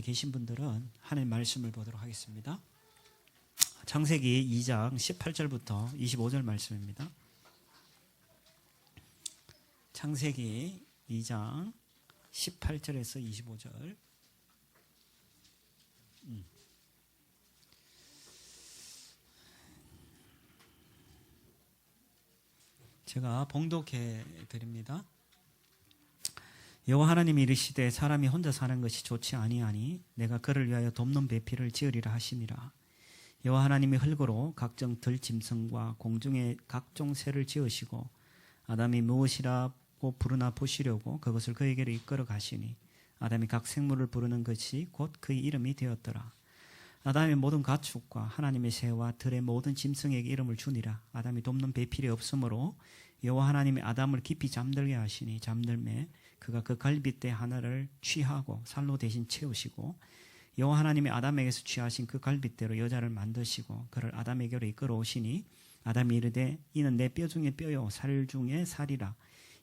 계신 분들은 하나님 말씀을 보도록 하겠습니다. 창세기 2장 18절부터 25절 말씀입니다. 창세기 2장 18절에서 25절. 제가 봉독해 드립니다. 여호와 하나님이 이르시되 사람이 혼자 사는 것이 좋지 아니하니 내가 그를 위하여 돕는 배필을 지으리라 하시니라. 여호와 하나님이 흙으로 각종 들짐승과 공중의 각종 새를 지으시고 아담이 무엇이라고 부르나 보시려고 그것을 그에게로 이끌어 가시니 아담이 각 생물을 부르는 것이 곧 그의 이름이 되었더라. 아담의 모든 가축과 하나님의 새와 들의 모든 짐승에게 이름을 주니라. 아담이 돕는 배필이 없으므로 여호와 하나님이 아담을 깊이 잠들게 하시니 잠들매 그가 그 갈빗대 하나를 취하고 살로 대신 채우시고 여호와 하나님이 아담에게서 취하신 그 갈빗대로 여자를 만드시고 그를 아담에게로 이끌어 오시니 아담이 이르되 이는 내 뼈 중에 뼈요 살 중에 살이라.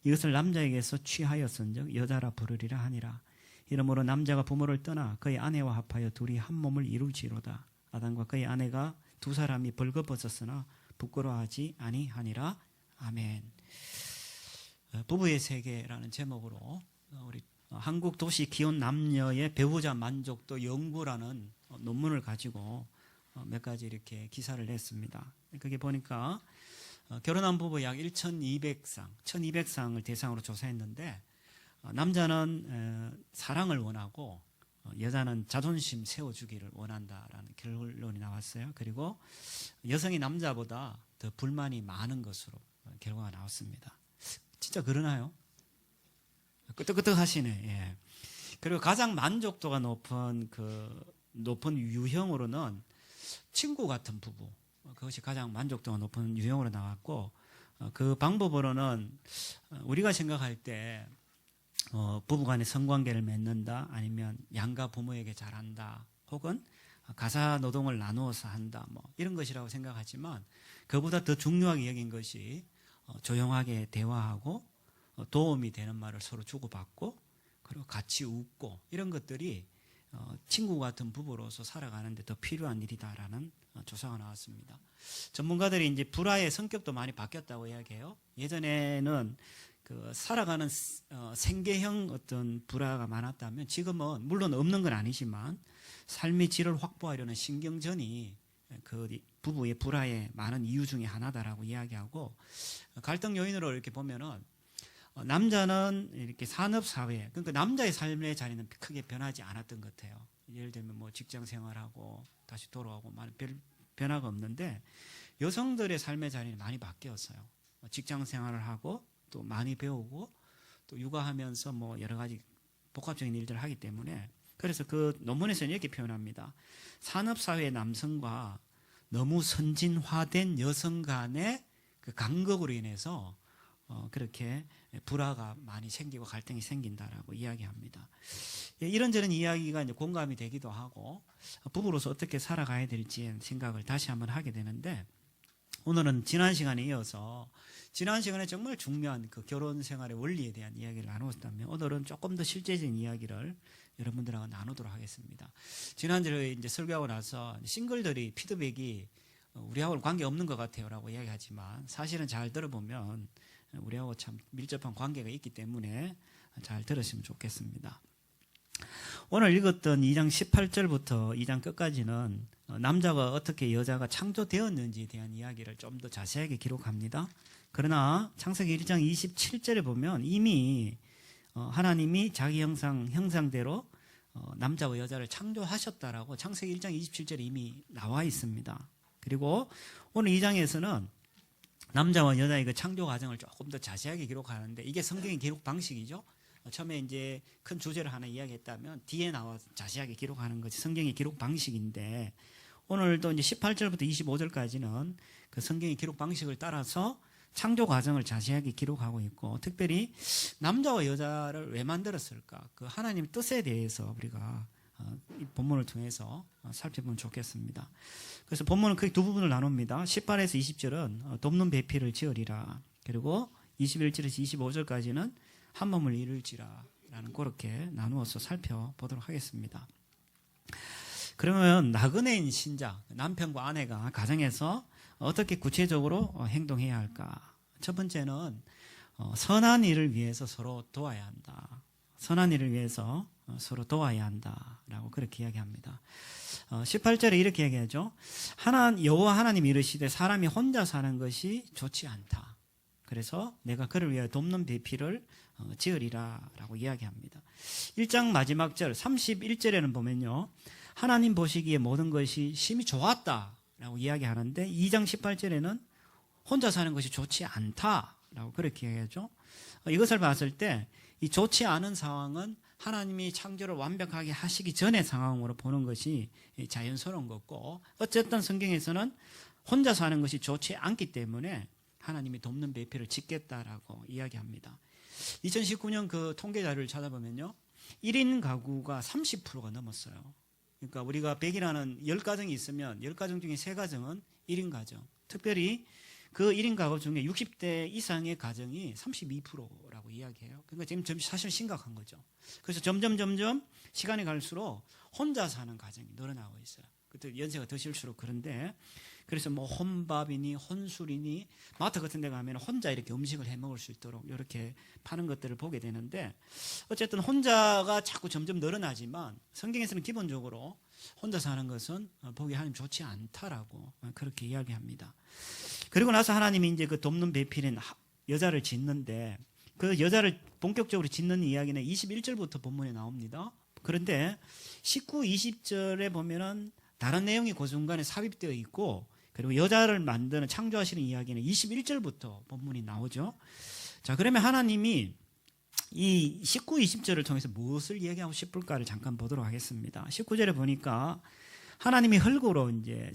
이것을 남자에게서 취하였은즉 여자라 부르리라 하니라. 이러므로 남자가 부모를 떠나 그의 아내와 합하여 둘이 한 몸을 이룰지로다. 아담과 그의 아내가 두 사람이 벌거벗었으나 부끄러워하지 아니하니라. 아멘. 부부의 세계라는 제목으로 우리 한국 도시 기혼 남녀의 배우자 만족도 연구라는 논문을 가지고 몇 가지 이렇게 기사를 냈습니다. 거기 보니까 결혼한 부부 약 1200쌍을 대상으로 조사했는데 남자는 사랑을 원하고 여자는 자존심 세워주기를 원한다라는 결론이 나왔어요. 그리고 여성이 남자보다 더 불만이 많은 것으로 결과가 나왔습니다. 진짜 그러나요? 끄떡끄떡하시네. 예. 그리고 가장 만족도가 높은 유형으로는 친구 같은 부부, 그것이 가장 만족도가 높은 유형으로 나왔고, 그 방법으로는 우리가 생각할 때 부부간에 성관계를 맺는다, 아니면 양가 부모에게 잘한다, 혹은 가사 노동을 나누어서 한다, 뭐 이런 것이라고 생각하지만 그보다 더 중요하게 여긴 것이 조용하게 대화하고 도움이 되는 말을 서로 주고받고 그리고 같이 웃고 이런 것들이 친구 같은 부부로서 살아가는데 더 필요한 일이다라는 조사가 나왔습니다. 전문가들이 이제 불화의 성격도 많이 바뀌었다고 이야기해요. 예전에는 그 살아가는 생계형 어떤 불화가 많았다면 지금은 물론 없는 건 아니지만 삶의 질을 확보하려는 신경전이 그 부부의 불화의 많은 이유 중에 하나다라고 이야기하고, 갈등 요인으로 이렇게 보면은 남자는 이렇게 산업사회, 그러니까 남자의 삶의 자리는 크게 변하지 않았던 것 같아요. 예를 들면 뭐 직장 생활하고 다시 돌아오고 별 변화가 없는데, 여성들의 삶의 자리는 많이 바뀌었어요. 직장 생활을 하고 또 많이 배우고 또 육아하면서 뭐 여러 가지 복합적인 일들을 하기 때문에, 그래서 그 논문에서는 이렇게 표현합니다. 산업사회의 남성과 너무 선진화된 여성 간의 그 간극으로 인해서 그렇게 불화가 많이 생기고 갈등이 생긴다라고 이야기합니다. 이런저런 이야기가 이제 공감이 되기도 하고 부부로서 어떻게 살아가야 될지 생각을 다시 한번 하게 되는데, 오늘은 지난 시간에 이어서 지난 시간에 정말 중요한 그 결혼 생활의 원리에 대한 이야기를 나누었다면 오늘은 조금 더 실제적인 이야기를 여러분들하고 나누도록 하겠습니다. 지난주에 이제 설교하고 나서 싱글들이 피드백이 우리하고는 관계없는 것 같아요 라고 이야기하지만, 사실은 잘 들어보면 우리하고 참 밀접한 관계가 있기 때문에 잘 들으시면 좋겠습니다. 오늘 읽었던 2장 18절부터 2장 끝까지는 남자가 어떻게 여자가 창조되었는지에 대한 이야기를 좀 더 자세하게 기록합니다. 그러나 창세기 1장 27절에 보면 이미 하나님이 자기 형상대로 남자와 여자를 창조하셨다라고 창세기 1장 27절에 이미 나와 있습니다. 그리고 오늘 2장에서는 남자와 여자의 그 창조 과정을 조금 더 자세하게 기록하는데, 이게 성경의 기록 방식이죠. 처음에 이제 큰 주제를 하나 이야기했다면 뒤에 나와서 자세하게 기록하는 것이 성경의 기록 방식인데, 오늘도 이제 18절부터 25절까지는 그 성경의 기록 방식을 따라서 창조 과정을 자세하게 기록하고 있고, 특별히 남자와 여자를 왜 만들었을까, 그 하나님의 뜻에 대해서 우리가 이 본문을 통해서 살펴보면 좋겠습니다. 그래서 본문은 크게 두 부분을 나눕니다. 18에서 20절은 돕는 배필을 지으리라, 그리고 21절에서 25절까지는 한 몸을 이룰지라 라는 그렇게 나누어서 살펴보도록 하겠습니다. 그러면 나그네인 신자, 남편과 아내가 가정에서 어떻게 구체적으로 행동해야 할까? 첫 번째는 선한 일을 위해서 서로 도와야 한다. 선한 일을 위해서 서로 도와야 한다라고 그렇게 이야기합니다. 18절에 이렇게 얘기하죠. 여호와 하나님이 이르시되 사람이 혼자 사는 것이 좋지 않다. 그래서 내가 그를 위하여 돕는 배필을 지으리라 라고 이야기합니다. 1장 마지막 절 31절에는 보면요, 하나님 보시기에 모든 것이 심히 좋았다 라고 이야기하는데 2장 18절에는 혼자 사는 것이 좋지 않다 라고 그렇게 이야기하죠. 이것을 봤을 때 이 좋지 않은 상황은 하나님이 창조를 완벽하게 하시기 전의 상황으로 보는 것이 자연스러운 거고, 어쨌든 성경에서는 혼자 사는 것이 좋지 않기 때문에 하나님이 돕는 배필을 짓겠다라고 이야기합니다. 2019년 그 통계 자료를 찾아보면요, 1인 가구가 30%가 넘었어요. 그러니까 우리가 100이라는 10가정이 있으면 10가정 중에 3가정은 1인 가정. 특별히 그 1인 가구 중에 60대 이상의 가정이 32%라고 이야기해요. 그러니까 지금 사실 심각한 거죠. 그래서 점점 시간이 갈수록 혼자 사는 가정이 늘어나고 있어요. 그때 연세가 드실수록 그런데, 그래서 뭐 혼밥이니 혼술이니 마트 같은 데 가면 혼자 이렇게 음식을 해 먹을 수 있도록 이렇게 파는 것들을 보게 되는데, 어쨌든 혼자가 자꾸 점점 늘어나지만 성경에서는 기본적으로 혼자 사는 것은 보기 하나님 좋지 않다라고 그렇게 이야기합니다. 그리고 나서 하나님이 이제 그 돕는 배필인 여자를 짓는데, 그 여자를 본격적으로 짓는 이야기는 21절부터 본문에 나옵니다. 그런데 19, 20절에 보면은 다른 내용이 그 중간에 삽입되어 있고, 그리고 여자를 만드는 창조하시는 이야기는 21절부터 본문이 나오죠. 자, 그러면 하나님이 이 19, 20절을 통해서 무엇을 얘기하고 싶을까를 잠깐 보도록 하겠습니다. 19절에 보니까 하나님이 흙으로 이제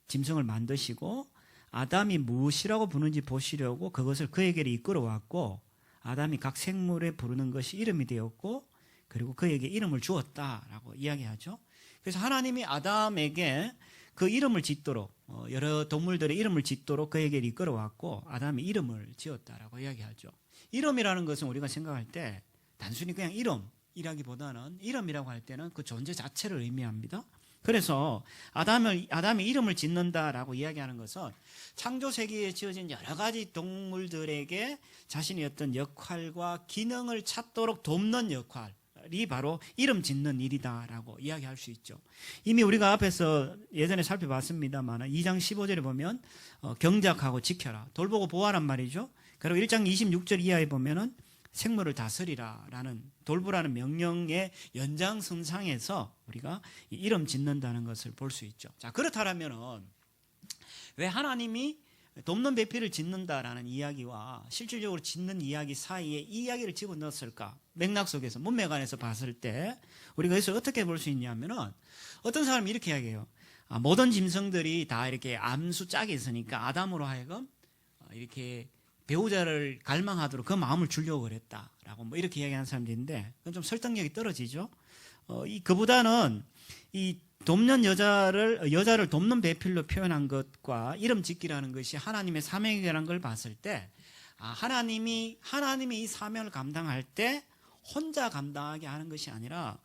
짐승을 만드시고 아담이 무엇이라고 부르는지 보시려고 그것을 그에게로 이끌어왔고, 아담이 각 생물에 부르는 것이 이름이 되었고, 그리고 그에게 이름을 주었다라고 이야기하죠. 그래서 하나님이 아담에게 그 이름을 짓도록, 여러 동물들의 이름을 짓도록 그에게 이끌어왔고, 아담이 이름을 지었다라고 이야기하죠. 이름이라는 것은 우리가 생각할 때 단순히 그냥 이름이라기보다는, 이름이라고 할 때는 그 존재 자체를 의미합니다. 그래서 아담이 이름을 짓는다라고 이야기하는 것은 창조 세계에 지어진 여러 가지 동물들에게 자신의 어떤 역할과 기능을 찾도록 돕는 역할이 바로 이름 짓는 일이다라고 이야기할 수 있죠. 이미 우리가 앞에서 예전에 살펴봤습니다만 2장 15절에 보면 경작하고 지켜라, 돌보고 보아란 말이죠. 그리고 1장 26절 이하에 보면은 생물을 다스리라라는, 돌보라는 명령의 연장선상에서 우리가 이름 짓는다는 것을 볼 수 있죠. 자, 그렇다면은 왜 하나님이 돕는 배필을 짓는다라는 이야기와 실질적으로 짓는 이야기 사이에 이 이야기를 집어넣었을까? 맥락 속에서, 문맥 안에서 봤을 때 우리가 여기서 어떻게 볼 수 있냐면은, 어떤 사람이 이렇게 이야기해요. 모든 짐승들이 다 이렇게 암수 짝이 있으니까 아담으로 하여금 이렇게 배우자를 갈망하도록 그 마음을 주려고 그랬다라고 뭐 이렇게 이야기하는 사람들인데, 그건 좀 설득력이 떨어지죠. 그보다는 이 돕는 여자를 돕는 배필로 표현한 것과 이름 짓기라는 것이 하나님의 사명이라는 걸 봤을 때, 하나님이 이 사명을 감당할 때 혼자 감당하게 하는 것이 아니라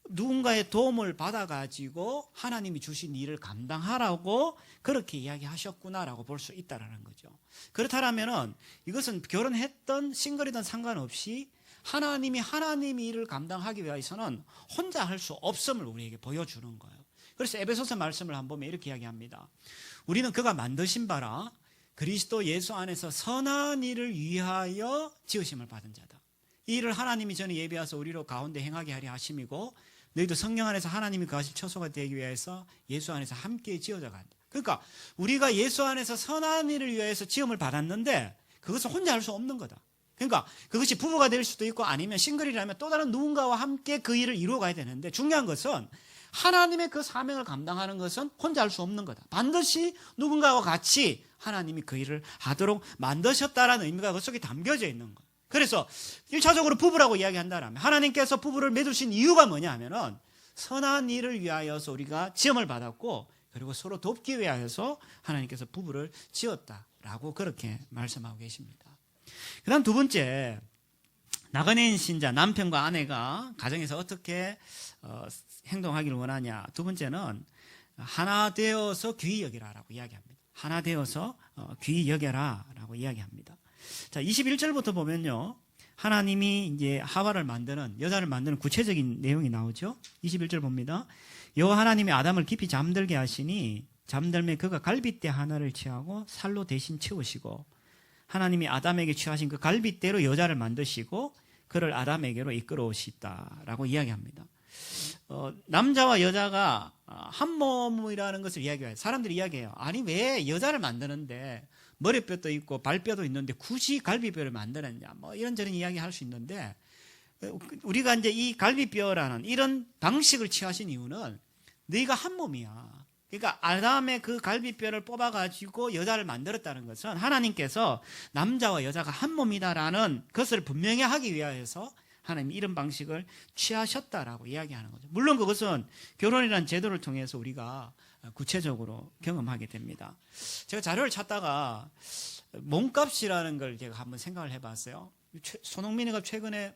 누군가의 도움을 받아가지고 하나님이 주신 일을 감당하라고 그렇게 이야기하셨구나라고 볼 수 있다라는 거죠. 그렇다면은 이것은 결혼했던 싱글이든 상관없이 하나님이 일을 감당하기 위해서는 혼자 할 수 없음을 우리에게 보여주는 거예요. 그래서 에베소서 말씀을 한번 보면 이렇게 이야기합니다. 우리는 그가 만드신 바라 그리스도 예수 안에서 선한 일을 위하여 지으심을 받은 자다. 이 일을 하나님이 전에 예비하사 우리로 가운데 행하게 하려 하심이고, 너희도 성령 안에서 하나님이 거하실 처소가 되기 위해서 예수 안에서 함께 지어져 간다. 그러니까 우리가 예수 안에서 선한 일을 위해서 지음을 받았는데 그것은 혼자 할 수 없는 거다. 그러니까 그것이 부부가 될 수도 있고 아니면 싱글이라면 또 다른 누군가와 함께 그 일을 이루어 가야 되는데, 중요한 것은 하나님의 그 사명을 감당하는 것은 혼자 할 수 없는 거다. 반드시 누군가와 같이 하나님이 그 일을 하도록 만드셨다라는 의미가 그 속에 담겨져 있는 거예요. 그래서 1차적으로 부부라고 이야기한다면 하나님께서 부부를 맺으신 이유가 뭐냐 하면은 선한 일을 위하여서 우리가 지음을 받았고, 그리고 서로 돕기 위하여서 하나님께서 부부를 지었다라고 그렇게 말씀하고 계십니다. 그 다음 두 번째, 나그네인 신자 남편과 아내가 가정에서 어떻게 행동하기를 원하냐? 두 번째는 하나 되어서 귀히 여기라라고 이야기합니다. 하나 되어서 귀히 여겨라라고 이야기합니다. 자, 21절부터 보면요. 하나님이 이제 하와를 만드는, 여자를 만드는 구체적인 내용이 나오죠. 21절 봅니다. 여호와 하나님이 아담을 깊이 잠들게 하시니 잠들매 그가 갈빗대 하나를 취하고 살로 대신 채우시고 하나님이 아담에게 취하신 그 갈빗대로 여자를 만드시고 그를 아담에게로 이끌어 오시다라고 이야기합니다. 남자와 여자가 한 몸이라는 것을 이야기해요. 사람들이 이야기해요. 아니 왜 여자를 만드는데 머리뼈도 있고 발뼈도 있는데 굳이 갈비뼈를 만드느냐, 뭐 이런저런 이야기 할 수 있는데, 우리가 이제 이 갈비뼈라는 이런 방식을 취하신 이유는 너희가 한 몸이야. 그러니까 아담의 그 갈비뼈를 뽑아가지고 여자를 만들었다는 것은 하나님께서 남자와 여자가 한 몸이다라는 것을 분명히 하기 위하여서 하나님이 이런 방식을 취하셨다라고 이야기하는 거죠. 물론 그것은 결혼이라는 제도를 통해서 우리가 구체적으로 경험하게 됩니다. 제가 자료를 찾다가 몸값이라는 걸 제가 한번 생각을 해봤어요. 손흥민이가 최근에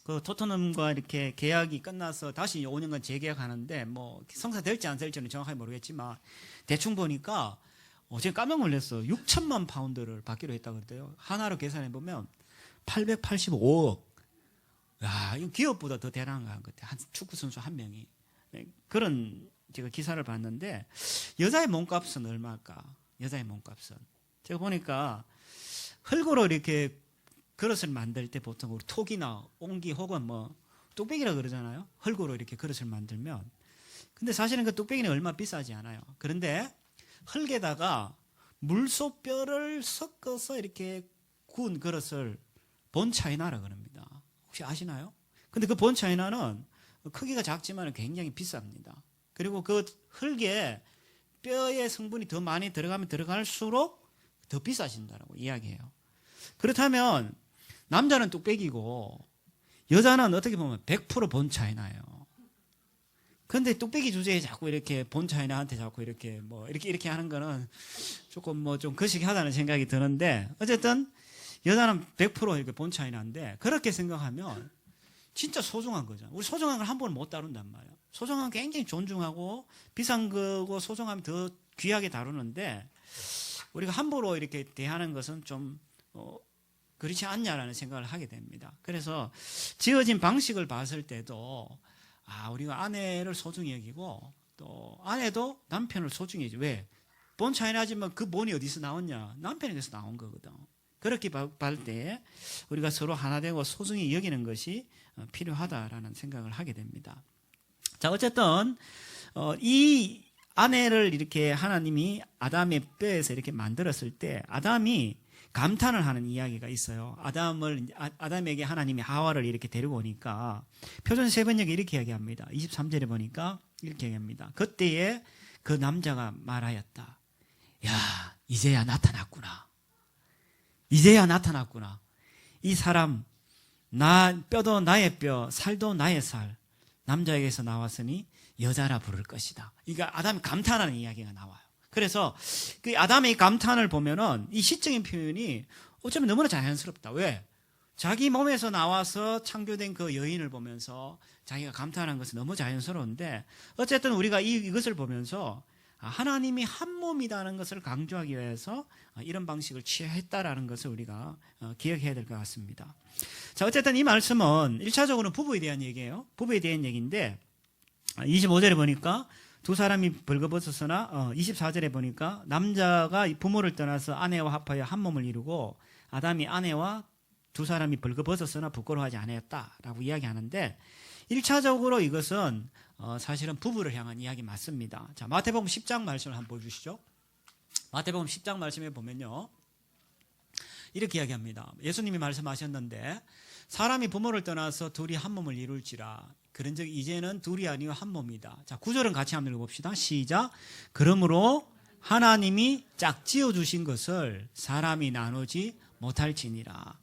그 토트넘과 이렇게 계약이 끝나서 다시 5년간 재계약하는데 뭐 성사될지 안 될지는 정확하게 모르겠지만 대충 보니까 제가 깜짝 놀랐어요. 6천만 파운드를 받기로 했다고 그랬대요. 하나로 계산해 보면 885억. 야, 이거 기업보다 더 대단한 것 같아요. 한 축구 선수 한 명이. 그런 제가 기사를 봤는데 여자의 몸값은 얼마일까? 여자의 몸값은 제가 보니까 흙으로 이렇게 그릇을 만들 때 보통 우리 톡이나 옹기 혹은 뭐 뚝배기라 그러잖아요. 흙으로 이렇게 그릇을 만들면, 근데 사실은 그 뚝배기는 얼마 비싸지 않아요. 그런데 흙에다가 물소뼈를 섞어서 이렇게 구운 그릇을 본차이나라 그럽니다. 혹시 아시나요? 근데 그 본차이나는 크기가 작지만 굉장히 비쌉니다. 그리고 그 흙에 뼈의 성분이 더 많이 들어가면 들어갈수록 더 비싸진다고 이야기해요. 그렇다면 남자는 뚝배기고 여자는 어떻게 보면 100% 본차이나예요. 그런데 뚝배기 주제에 자꾸 이렇게 본차이나한테 자꾸 이렇게 뭐 이렇게 하는 거는 조금 뭐 좀 거시기하다는 생각이 드는데, 어쨌든 여자는 100% 이렇게 본차이나인데 그렇게 생각하면 진짜 소중한 거죠. 우리 소중한 걸 한 번은 못 다룬단 말이에요. 소중한 건 굉장히 존중하고 비싼 거고 소중하면 더 귀하게 다루는데 우리가 함부로 이렇게 대하는 것은 좀 그렇지 않냐라는 생각을 하게 됩니다. 그래서 지어진 방식을 봤을 때도 우리가 아내를 소중히 여기고 또 아내도 남편을 소중히 여기죠. 왜? 본 차이나지만 그 본이 어디서 나왔냐? 남편에게서 나온 거거든. 그렇게 볼 때 우리가 서로 하나 되고 소중히 여기는 것이 필요하다라는 생각을 하게 됩니다. 자, 어쨌든 이 아내를 이렇게 하나님이 아담의 뼈에서 이렇게 만들었을 때 아담이 감탄을 하는 이야기가 있어요. 아담에게 하나님이 하와를 이렇게 데리고 오니까 표준세 번역에 이렇게 이야기합니다. 23절에 보니까 이렇게 얘기합니다. 그때에 그 남자가 말하였다. 야, 이제야 나타났구나. 이제야 나타났구나. 이 사람, 뼈도 나의 뼈, 살도 나의 살. 남자에게서 나왔으니 여자라 부를 것이다. 그러니까 아담이 감탄하는 이야기가 나와요. 그래서 그 아담의 감탄을 보면은 이 시적인 표현이 어쩌면 너무나 자연스럽다. 왜? 자기 몸에서 나와서 창조된 그 여인을 보면서 자기가 감탄한 것은 너무 자연스러운데, 어쨌든 우리가 이것을 보면서 하나님이 한 몸이라는 것을 강조하기 위해서 이런 방식을 취했다라는 것을 우리가 기억해야 될 것 같습니다. 자, 어쨌든 이 말씀은 1차적으로는 부부에 대한 얘기예요. 부부에 대한 얘기인데 25절에 보니까 두 사람이 벌거벗었으나 24절에 보니까 남자가 부모를 떠나서 아내와 합하여 한 몸을 이루고 아담이 아내와 두 사람이 벌거벗었으나 부끄러워하지 않았다라고 이야기하는데, 1차적으로 이것은 사실은 부부를 향한 이야기 맞습니다. 자, 마태복음 10장 말씀을 한번 보여주시죠. 마태복음 10장 말씀에 보면요, 이렇게 이야기합니다. 예수님이 말씀하셨는데 사람이 부모를 떠나서 둘이 한 몸을 이룰지라 그런즉 이제는 둘이 아니요 한 몸이다. 자, 9절은 같이 한번 읽어봅시다. 시작. 그러므로 하나님이 짝지어 주신 것을 사람이 나누지 못할지니라.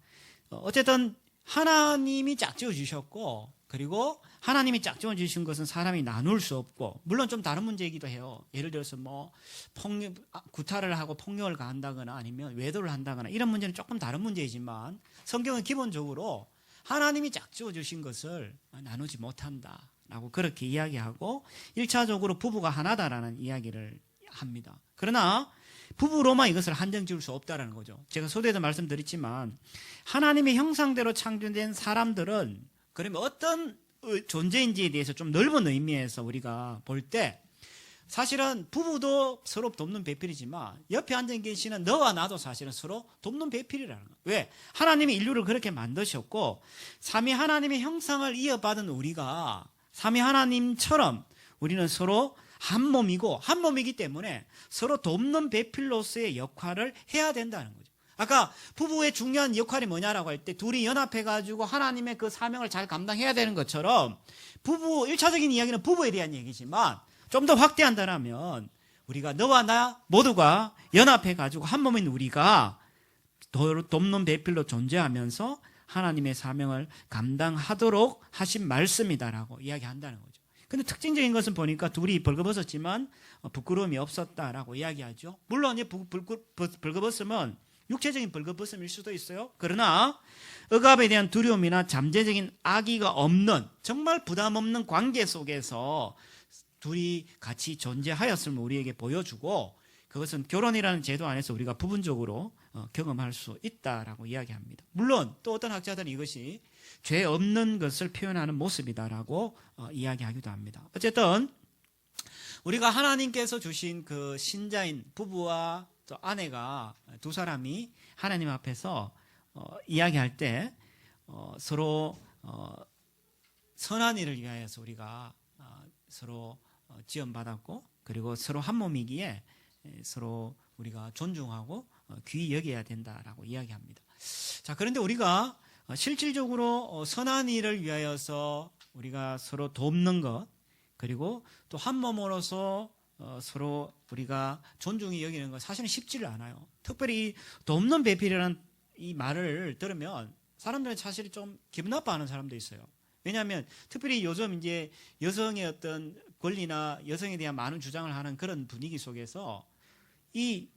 어쨌든 하나님이 짝지어 주셨고, 그리고 하나님이 짝지어 주신 것은 사람이 나눌 수 없고, 물론 좀 다른 문제이기도 해요. 예를 들어서 뭐 구타를 하고 폭력을 가한다거나 아니면 외도를 한다거나 이런 문제는 조금 다른 문제이지만 성경은 기본적으로 하나님이 짝지어 주신 것을 나누지 못한다 라고 그렇게 이야기하고 1차적으로 부부가 하나다라는 이야기를 합니다. 그러나 부부로만 이것을 한정 지을 수 없다라는 거죠. 제가 서두에도 말씀드렸지만 하나님의 형상대로 창조된 사람들은 그러면 어떤 존재인지에 대해서 좀 넓은 의미에서 우리가 볼 때 사실은 부부도 서로 돕는 배필이지만 옆에 앉아 계시는 너와 나도 사실은 서로 돕는 배필이라는 거예요. 왜? 하나님이 인류를 그렇게 만드셨고 삼위 하나님의 형상을 이어받은 우리가 삼위 하나님처럼 우리는 서로 한 몸이고 한 몸이기 때문에 서로 돕는 배필로서의 역할을 해야 된다는 거죠. 아까 부부의 중요한 역할이 뭐냐라고 할 때 둘이 연합해가지고 하나님의 그 사명을 잘 감당해야 되는 것처럼 부부 1차적인 이야기는 부부에 대한 얘기지만 좀 더 확대한다면 우리가 너와 나 모두가 연합해가지고 한 몸인 우리가 돕는 배필로 존재하면서 하나님의 사명을 감당하도록 하신 말씀이다라고 이야기한다는 거죠. 근데 특징적인 것은 보니까 둘이 벌거벗었지만 부끄러움이 없었다라고 이야기하죠. 물론 벌거벗음은 육체적인 벌거벗음일 수도 있어요. 그러나 억압에 대한 두려움이나 잠재적인 악의가 없는 정말 부담 없는 관계 속에서 둘이 같이 존재하였음을 우리에게 보여주고 그것은 결혼이라는 제도 안에서 우리가 부분적으로 경험할 수 있다라고 이야기합니다. 물론 또 어떤 학자들은 이것이 죄 없는 것을 표현하는 모습이다라고 이야기하기도 합니다. 어쨌든 우리가 하나님께서 주신 그 신자인 부부와 또 아내가 두 사람이 하나님 앞에서 이야기할 때 서로 선한 일을 위하여서 우리가 서로 지원받았고 그리고 서로 한 몸이기에 서로 우리가 존중하고 귀히 여겨야 된다라고 이야기합니다. 자, 그런데 우리가 실질적으로 선한 일을 위하여서 우리가 서로 돕는 것 그리고 또 한 몸으로서 서로 우리가 존중히 여기는 것 사실은 쉽지를 않아요. 특별히 돕는 배필이라는 이 말을 들으면 사람들은 사실 좀 기분 나빠하는 사람도 있어요. 왜냐하면 특별히 요즘 이제 여성의 어떤 권리나 여성에 대한 많은 주장을 하는 그런 분위기 속에서 이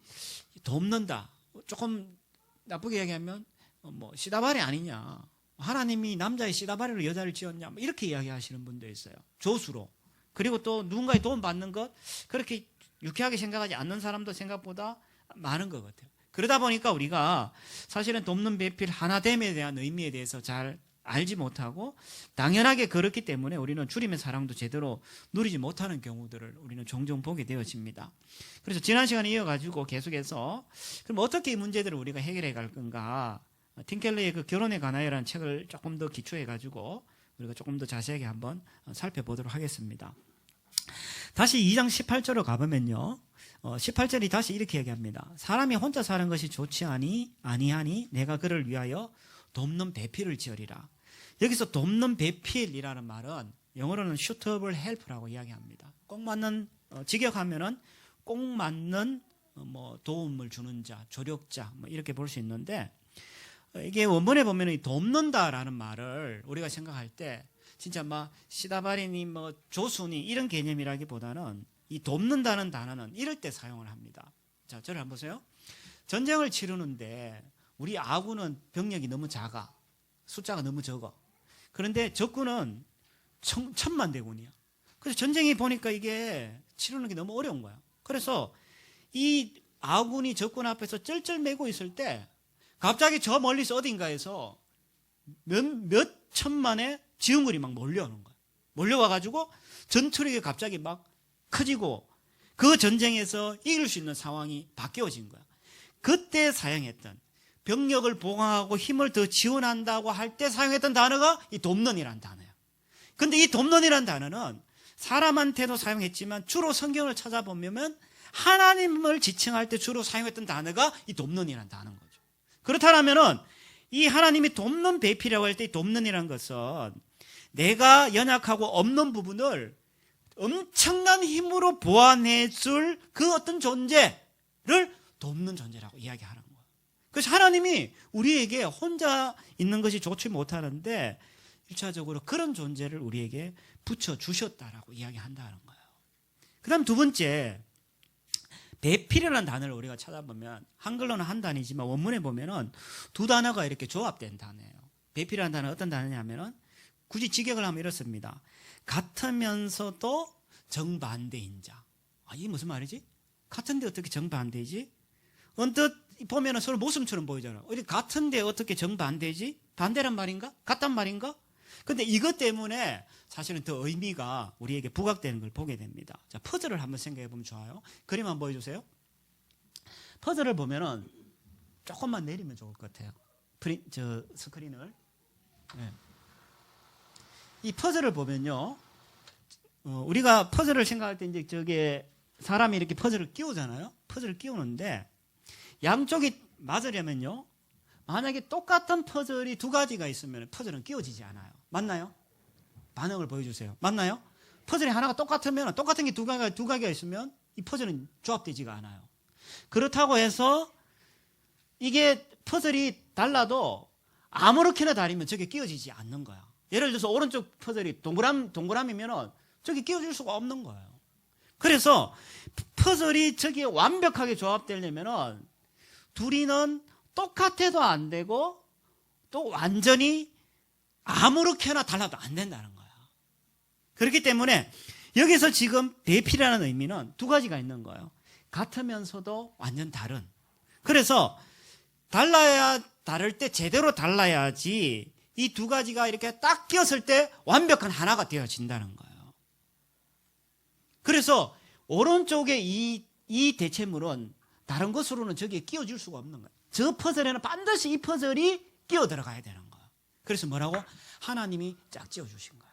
돕는다 조금 나쁘게 얘기하면 뭐 시다발이 아니냐, 하나님이 남자의 시다발이로 여자를 지었냐, 뭐 이렇게 이야기하시는 분도 있어요. 조수로. 그리고 또 누군가의 도움 받는 것 그렇게 유쾌하게 생각하지 않는 사람도 생각보다 많은 것 같아요. 그러다 보니까 우리가 사실은 돕는 배필 하나됨에 대한 의미에 대해서 잘 알지 못하고 당연하게 그렇기 때문에 우리는 주님의 사랑도 제대로 누리지 못하는 경우들을 우리는 종종 보게 되어집니다. 그래서 지난 시간에 이어가지고 계속해서 그럼 어떻게 이 문제들을 우리가 해결해 갈 건가, 팀 켈러의 그 결혼에 관하여라는 책을 조금 더 기초해가지고 우리가 조금 더 자세하게 한번 살펴보도록 하겠습니다. 다시 2장 18절로 가보면요, 18절이 다시 이렇게 얘기합니다. 사람이 혼자 사는 것이 좋지 아니하니 내가 그를 위하여 돕는 배필을 지으리라. 여기서 돕는 배필이라는 말은 영어로는 suitable help라고 이야기합니다. 꼭 맞는 직역하면은 꼭 맞는 뭐 도움을 주는 자, 조력자 뭐 이렇게 볼 수 있는데 이게 원문에 보면은 돕는다라는 말을 우리가 생각할 때 진짜 막 시다바리니 뭐 조수니 이런 개념이라기보다는 이 돕는다는 단어는 이럴 때 사용을 합니다. 자, 저를 한번 보세요. 전쟁을 치르는데 우리 아군은 병력이 너무 작아. 숫자가 너무 적어. 그런데 적군은 천만 대군이야. 그래서 전쟁이 보니까 이게 치르는 게 너무 어려운 거야. 그래서 이 아군이 적군 앞에서 쩔쩔매고 있을 때 갑자기 저 멀리서 어딘가에서 몇 천만의 지원군이 막 몰려오는 거야. 몰려와가지고 전투력이 갑자기 막 커지고 그 전쟁에서 이길 수 있는 상황이 바뀌어진 거야. 그때 사용했던 병력을 보강하고 힘을 더 지원한다고 할 때 사용했던 단어가 이 돕는이라는 단어야. 근데 이 돕는이라는 단어는 사람한테도 사용했지만 주로 성경을 찾아보면 하나님을 지칭할 때 주로 사용했던 단어가 이 돕는이라는 단어인 거죠. 그렇다면은 이 하나님이 돕는 배필이라고 할 때 이 돕는이라는 것은 내가 연약하고 없는 부분을 엄청난 힘으로 보완해줄 그 어떤 존재를 돕는 존재라고 이야기하는 거예요. 그래서 하나님이 우리에게 혼자 있는 것이 좋지 못하는데 1차적으로 그런 존재를 우리에게 붙여주셨다라고 이야기한다는 거예요. 그 다음 두 번째, 배필이라는 단어를 우리가 찾아보면 한글로는 한 단어이지만 원문에 보면은 두 단어가 이렇게 조합된 단어예요. 배필이라는 단어는 어떤 단어냐면은 굳이 직역을 하면 이렇습니다. 같으면서도 정반대인 자. 이게 무슨 말이지? 같은데 어떻게 정반대지? 언뜻 보면 서로 모습처럼 보이잖아. 어디 같은데 어떻게 정반대지? 반대란 말인가? 같단 말인가? 근데 이것 때문에 사실은 더 의미가 우리에게 부각되는 걸 보게 됩니다. 자, 퍼즐을 한번 생각해 보면 좋아요. 그림 한번 보여주세요. 퍼즐을 보면은 조금만 내리면 좋을 것 같아요. 스크린을. 네. 이 퍼즐을 보면요. 우리가 퍼즐을 생각할 때 이제 저게 사람이 이렇게 퍼즐을 끼우잖아요. 퍼즐을 끼우는데 양쪽이 맞으려면요. 만약에 똑같은 퍼즐이 두 가지가 있으면 퍼즐은 끼워지지 않아요. 맞나요? 반응을 보여주세요. 맞나요? 퍼즐이 하나가 똑같으면 똑같은 게 두 가지가 있으면 이 퍼즐은 조합되지가 않아요. 그렇다고 해서 이게 퍼즐이 달라도 아무렇게나 다리면 저게 끼워지지 않는 거야. 예를 들어서 오른쪽 퍼즐이 동그라미면은 저게 끼워질 수가 없는 거예요. 그래서 퍼즐이 저게 완벽하게 조합되려면은 둘이는 똑같아도 안 되고 또 완전히 아무렇게나 달라도 안 된다는 거야. 그렇기 때문에 여기서 지금 대피라는 의미는 두 가지가 있는 거예요. 같으면서도 완전 다른. 그래서 다를 때 제대로 달라야지 이 두 가지가 이렇게 딱 끼었을 때 완벽한 하나가 되어진다는 거예요. 그래서 오른쪽에 이 대체물은 다른 것으로는 저기에 끼워줄 수가 없는 거예요. 저 퍼즐에는 반드시 이 퍼즐이 끼어 들어가야 되는 거예요. 그래서 뭐라고? 하나님이 짝지어 주신 거예요.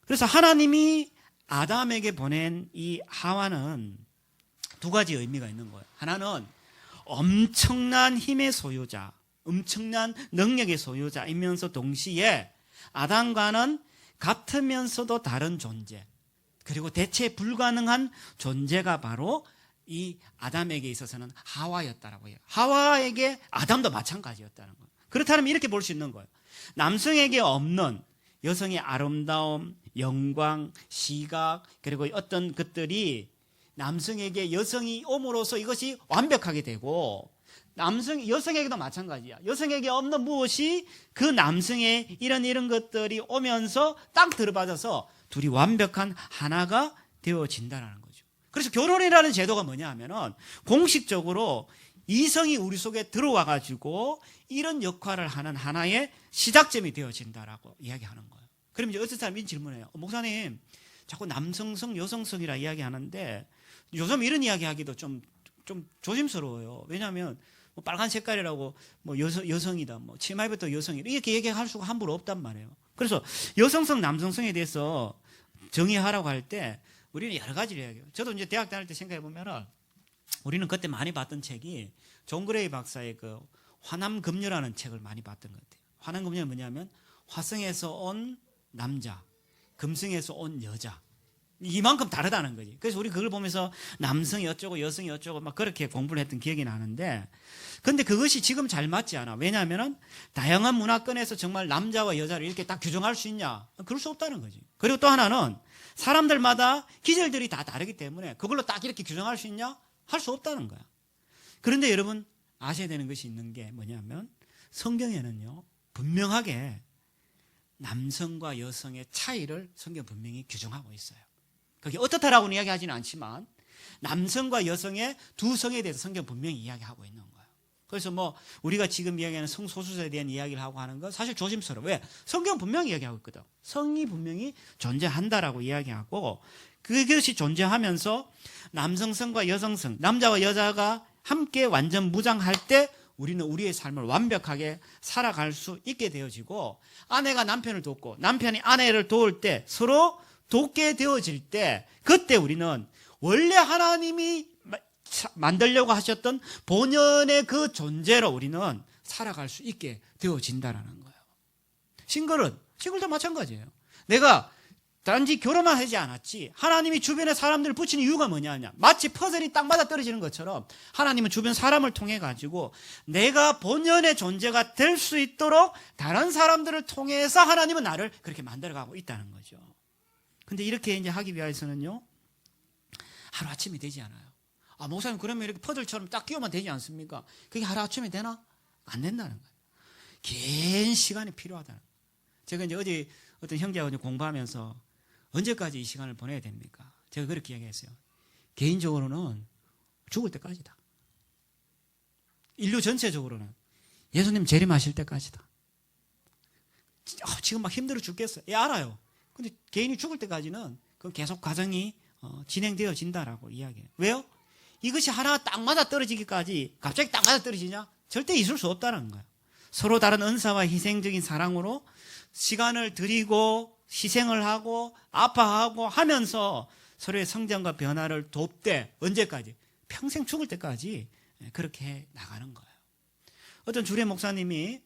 그래서 하나님이 아담에게 보낸 이 하와는 두 가지 의미가 있는 거예요. 하나는 엄청난 힘의 소유자, 엄청난 능력의 소유자이면서 동시에 아담과는 같으면서도 다른 존재, 그리고 대체 불가능한 존재가 바로 이 아담에게 있어서는 하와였다라고 해요. 하와에게 아담도 마찬가지였다는 거예요. 그렇다면 이렇게 볼 수 있는 거예요. 남성에게 없는 여성의 아름다움, 영광, 시각, 그리고 어떤 것들이 남성에게 여성이 옴으로써 이것이 완벽하게 되고, 여성에게도 마찬가지야. 여성에게 없는 무엇이 그 남성의 이런 것들이 오면서 딱 들어맞아서 둘이 완벽한 하나가 되어진다는 거죠. 그래서 결혼이라는 제도가 뭐냐 하면은 공식적으로 이성이 우리 속에 들어와 가지고 이런 역할을 하는 하나의 시작점이 되어진다라고 이야기하는 거예요. 그럼 이제 어떤 사람이 질문해요. 목사님, 자꾸 남성성, 여성성이라 이야기하는데 요즘 이런 이야기하기도 좀 조심스러워요. 왜냐하면 뭐 빨간 색깔이라고 뭐 여성이다, 뭐 치마부터 여성이다 이렇게 얘기할 수가 함부로 없단 말이에요. 그래서 여성성, 남성성에 대해서 정의하라고 할 때 우리는 여러 가지를 이야기해요. 저도 이제 대학 다닐 때 생각해 보면은 우리는 그때 많이 봤던 책이 존 그레이 박사의 그 화남금녀라는 책을 많이 봤던 것 같아요. 화남금녀는 뭐냐면 화성에서 온 남자, 금성에서 온 여자. 이만큼 다르다는 거지. 그래서 우리 그걸 보면서 남성이 어쩌고 여성이 어쩌고 막 그렇게 공부를 했던 기억이 나는데, 근데 그것이 지금 잘 맞지 않아. 왜냐하면은 다양한 문화권에서 정말 남자와 여자를 이렇게 딱 규정할 수 있냐? 그럴 수 없다는 거지. 그리고 또 하나는 사람들마다 기질들이 다 다르기 때문에 그걸로 딱 이렇게 규정할 수 있냐? 할 수 없다는 거야. 그런데 여러분 아셔야 되는 것이 있는 게 뭐냐면 성경에는요 분명하게 남성과 여성의 차이를 성경 분명히 규정하고 있어요. 그게 어떻다라고는 이야기하지는 않지만 남성과 여성의 두 성에 대해서 성경 분명히 이야기하고 있는 거예요. 그래서 뭐 우리가 지금 이야기하는 성소수자에 대한 이야기를 하고 하는 건 사실 조심스러워. 왜? 성경 분명히 이야기하고 있거든. 성이 분명히 존재한다라고 이야기하고, 그것이 존재하면서 남성성과 여성성, 남자와 여자가 함께 완전 무장할 때 우리는 우리의 삶을 완벽하게 살아갈 수 있게 되어지고, 아내가 남편을 돕고 남편이 아내를 도울 때 서로 돕게 되어질 때, 그때 우리는 원래 하나님이 만들려고 하셨던 본연의 그 존재로 우리는 살아갈 수 있게 되어진다는 거예요. 싱글도 마찬가지예요. 내가 단지 결혼만 하지 않았지, 하나님이 주변에 사람들을 붙이는 이유가 뭐냐냐, 마치 퍼즐이 딱 맞아 떨어지는 것처럼 하나님은 주변 사람을 통해 가지고 내가 본연의 존재가 될 수 있도록 다른 사람들을 통해서 하나님은 나를 그렇게 만들어가고 있다는 거죠. 근데 이렇게 이제 하기 위해서는요 하루아침이 되지 않아요. 목사님 그러면 이렇게 퍼즐처럼 딱 끼우면 되지 않습니까? 그게 하루아침에 되나? 안 된다는 거예요. 긴 시간이 필요하다는 거예요. 제가 이제 어제 어떤 형제하고 이제 공부하면서 언제까지 이 시간을 보내야 됩니까? 제가 그렇게 이야기했어요. 개인적으로는 죽을 때까지다. 인류 전체적으로는 예수님 재림하실 때까지다. 지금 막 힘들어 죽겠어요. 예, 알아요. 근데 개인이 죽을 때까지는 그건 계속 과정이 진행되어진다라고 이야기해요. 왜요? 이것이 하나가 딱 맞아 떨어지기까지 갑자기 딱 맞아 떨어지냐? 절대 있을 수 없다는 거예요. 서로 다른 은사와 희생적인 사랑으로 시간을 들이고 희생을 하고 아파하고 하면서 서로의 성장과 변화를 돕되 언제까지? 평생 죽을 때까지 그렇게 해 나가는 거예요. 어떤 주례 목사님이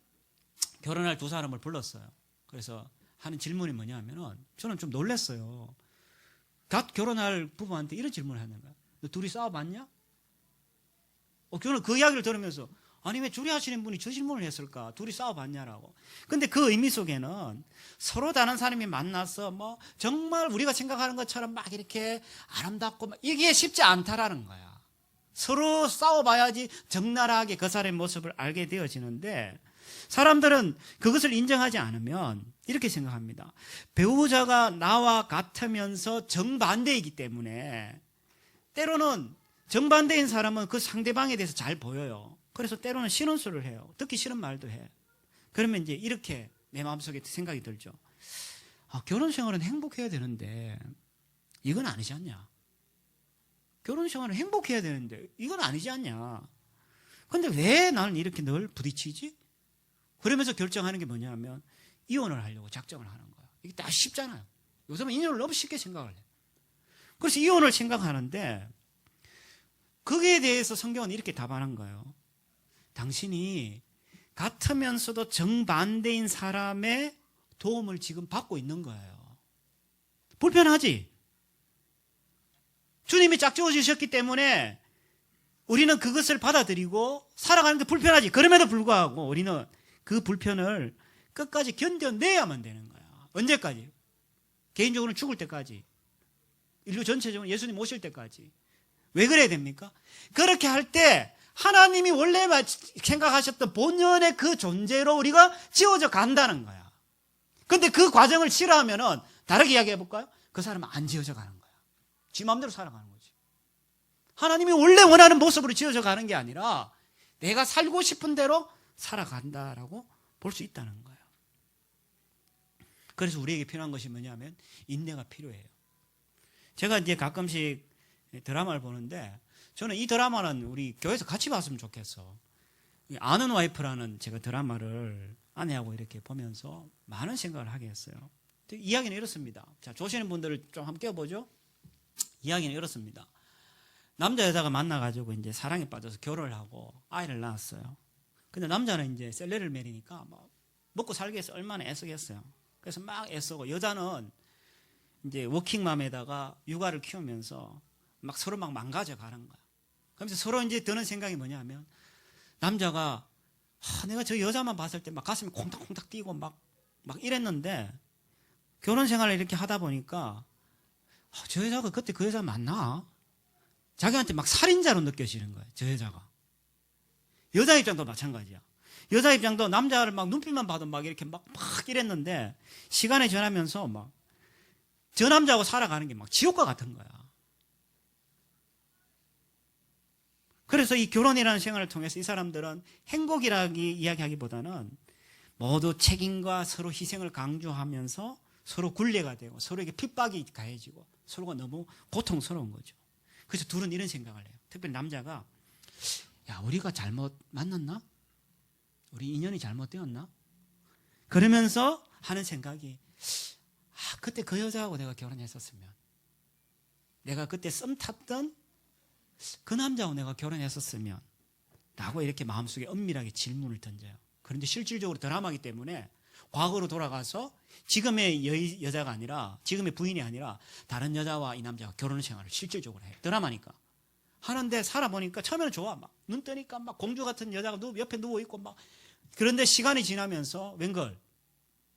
결혼할 두 사람을 불렀어요. 그래서 하는 질문이 뭐냐면은 저는 좀 놀랐어요. 갓 결혼할 부부한테 이런 질문을 하는 거야. 너 둘이 싸워봤냐? 저는 그 이야기를 들으면서 아니 왜 주례하시는 분이 저 질문을 했을까? 둘이 싸워봤냐라고. 근데 그 의미 속에는 서로 다른 사람이 만나서 뭐 정말 우리가 생각하는 것처럼 막 이렇게 아름답고 이게 쉽지 않다라는 거야. 서로 싸워봐야지 적나라하게 그 사람의 모습을 알게 되어지는데 사람들은 그것을 인정하지 않으면 이렇게 생각합니다. 배우자가 나와 같으면서 정반대이기 때문에 때로는 정반대인 사람은 그 상대방에 대해서 잘 보여요. 그래서 때로는 싫은 소리를 해요. 듣기 싫은 말도 해. 그러면 이제 이렇게 내 마음속에 생각이 들죠. 결혼 생활은 행복해야 되는데 이건 아니지 않냐. 결혼 생활은 행복해야 되는데 이건 아니지 않냐. 근데 왜 나는 이렇게 늘 부딪히지? 그러면서 결정하는 게 뭐냐면 이혼을 하려고 작정을 하는 거야. 이게 다 쉽잖아요. 요즘은 이혼을 너무 쉽게 생각을 해요. 그래서 이혼을 생각하는데 거기에 대해서 성경은 이렇게 답하는 거예요. 당신이 같으면서도 정반대인 사람의 도움을 지금 받고 있는 거예요. 불편하지? 주님이 짝지어 주셨기 때문에 우리는 그것을 받아들이고 살아가는 게 불편하지. 그럼에도 불구하고 우리는 그 불편을 끝까지 견뎌내야만 되는 거야. 언제까지? 개인적으로는 죽을 때까지. 인류 전체적으로 예수님 오실 때까지. 왜 그래야 됩니까? 그렇게 할 때 하나님이 원래 생각하셨던 본연의 그 존재로 우리가 지어져 간다는 거야. 근데 그 과정을 싫어하면은 다르게 이야기해 볼까요? 그 사람은 안 지어져 가는 거야. 지 마음대로 살아가는 거지. 하나님이 원래 원하는 모습으로 지어져 가는 게 아니라 내가 살고 싶은 대로 살아간다라고 볼 수 있다는 거예요. 그래서 우리에게 필요한 것이 뭐냐면 인내가 필요해요. 제가 이제 가끔씩 드라마를 보는데 저는 이 드라마는 우리 교회에서 같이 봤으면 좋겠어. 아는 와이프라는 제가 드라마를 아내하고 이렇게 보면서 많은 생각을 하게 했어요. 이야기는 이렇습니다. 자, 조시는 분들을 좀 한번 껴보죠. 이야기는 이렇습니다. 남자 여자가 만나가지고 이제 사랑에 빠져서 결혼을 하고 아이를 낳았어요. 근데 남자는 이제 셀레를 매리니까 뭐 먹고 살기 위해서 얼마나 애쓰겠어요. 그래서 막 애쓰고 여자는 이제 워킹맘에다가 육아를 키우면서 막 서로 막 망가져 가는 거야. 그러면서 서로 이제 드는 생각이 뭐냐면 남자가 내가 저 여자만 봤을 때 막 가슴이 콩닥콩닥 뛰고 막 이랬는데 결혼 생활을 이렇게 하다 보니까 저 여자가 그때 그 여자 맞나? 자기한테 막 살인자로 느껴지는 거예요. 저 여자가. 여자 입장도 마찬가지야. 여자 입장도 남자를 막 눈빛만 봐도 막 이렇게 막 이랬는데 시간이 지나면서 막 저 남자하고 살아가는 게 막 지옥과 같은 거야. 그래서 이 결혼이라는 생활을 통해서 이 사람들은 행복이라기 이야기하기보다는 모두 책임과 서로 희생을 강조하면서 서로 굴레가 되고 서로에게 핍박이 가해지고 서로가 너무 고통스러운 거죠. 그래서 둘은 이런 생각을 해요. 특별히 남자가 야, 우리가 잘못 만났나? 우리 인연이 잘못되었나? 그러면서 하는 생각이 그때 그 여자하고 내가 결혼했었으면 내가 그때 썸 탔던 그 남자하고 내가 결혼했었으면 라고 이렇게 마음속에 엄밀하게 질문을 던져요. 그런데 실질적으로 드라마이기 때문에 과거로 돌아가서 지금의 여자가 아니라 지금의 부인이 아니라 다른 여자와 이 남자가 결혼 생활을 실질적으로 해요. 드라마니까. 하는데 살아보니까 처음에는 좋아. 막 눈 뜨니까 막 공주 같은 여자가 옆에 누워있고 막. 그런데 시간이 지나면서 웬걸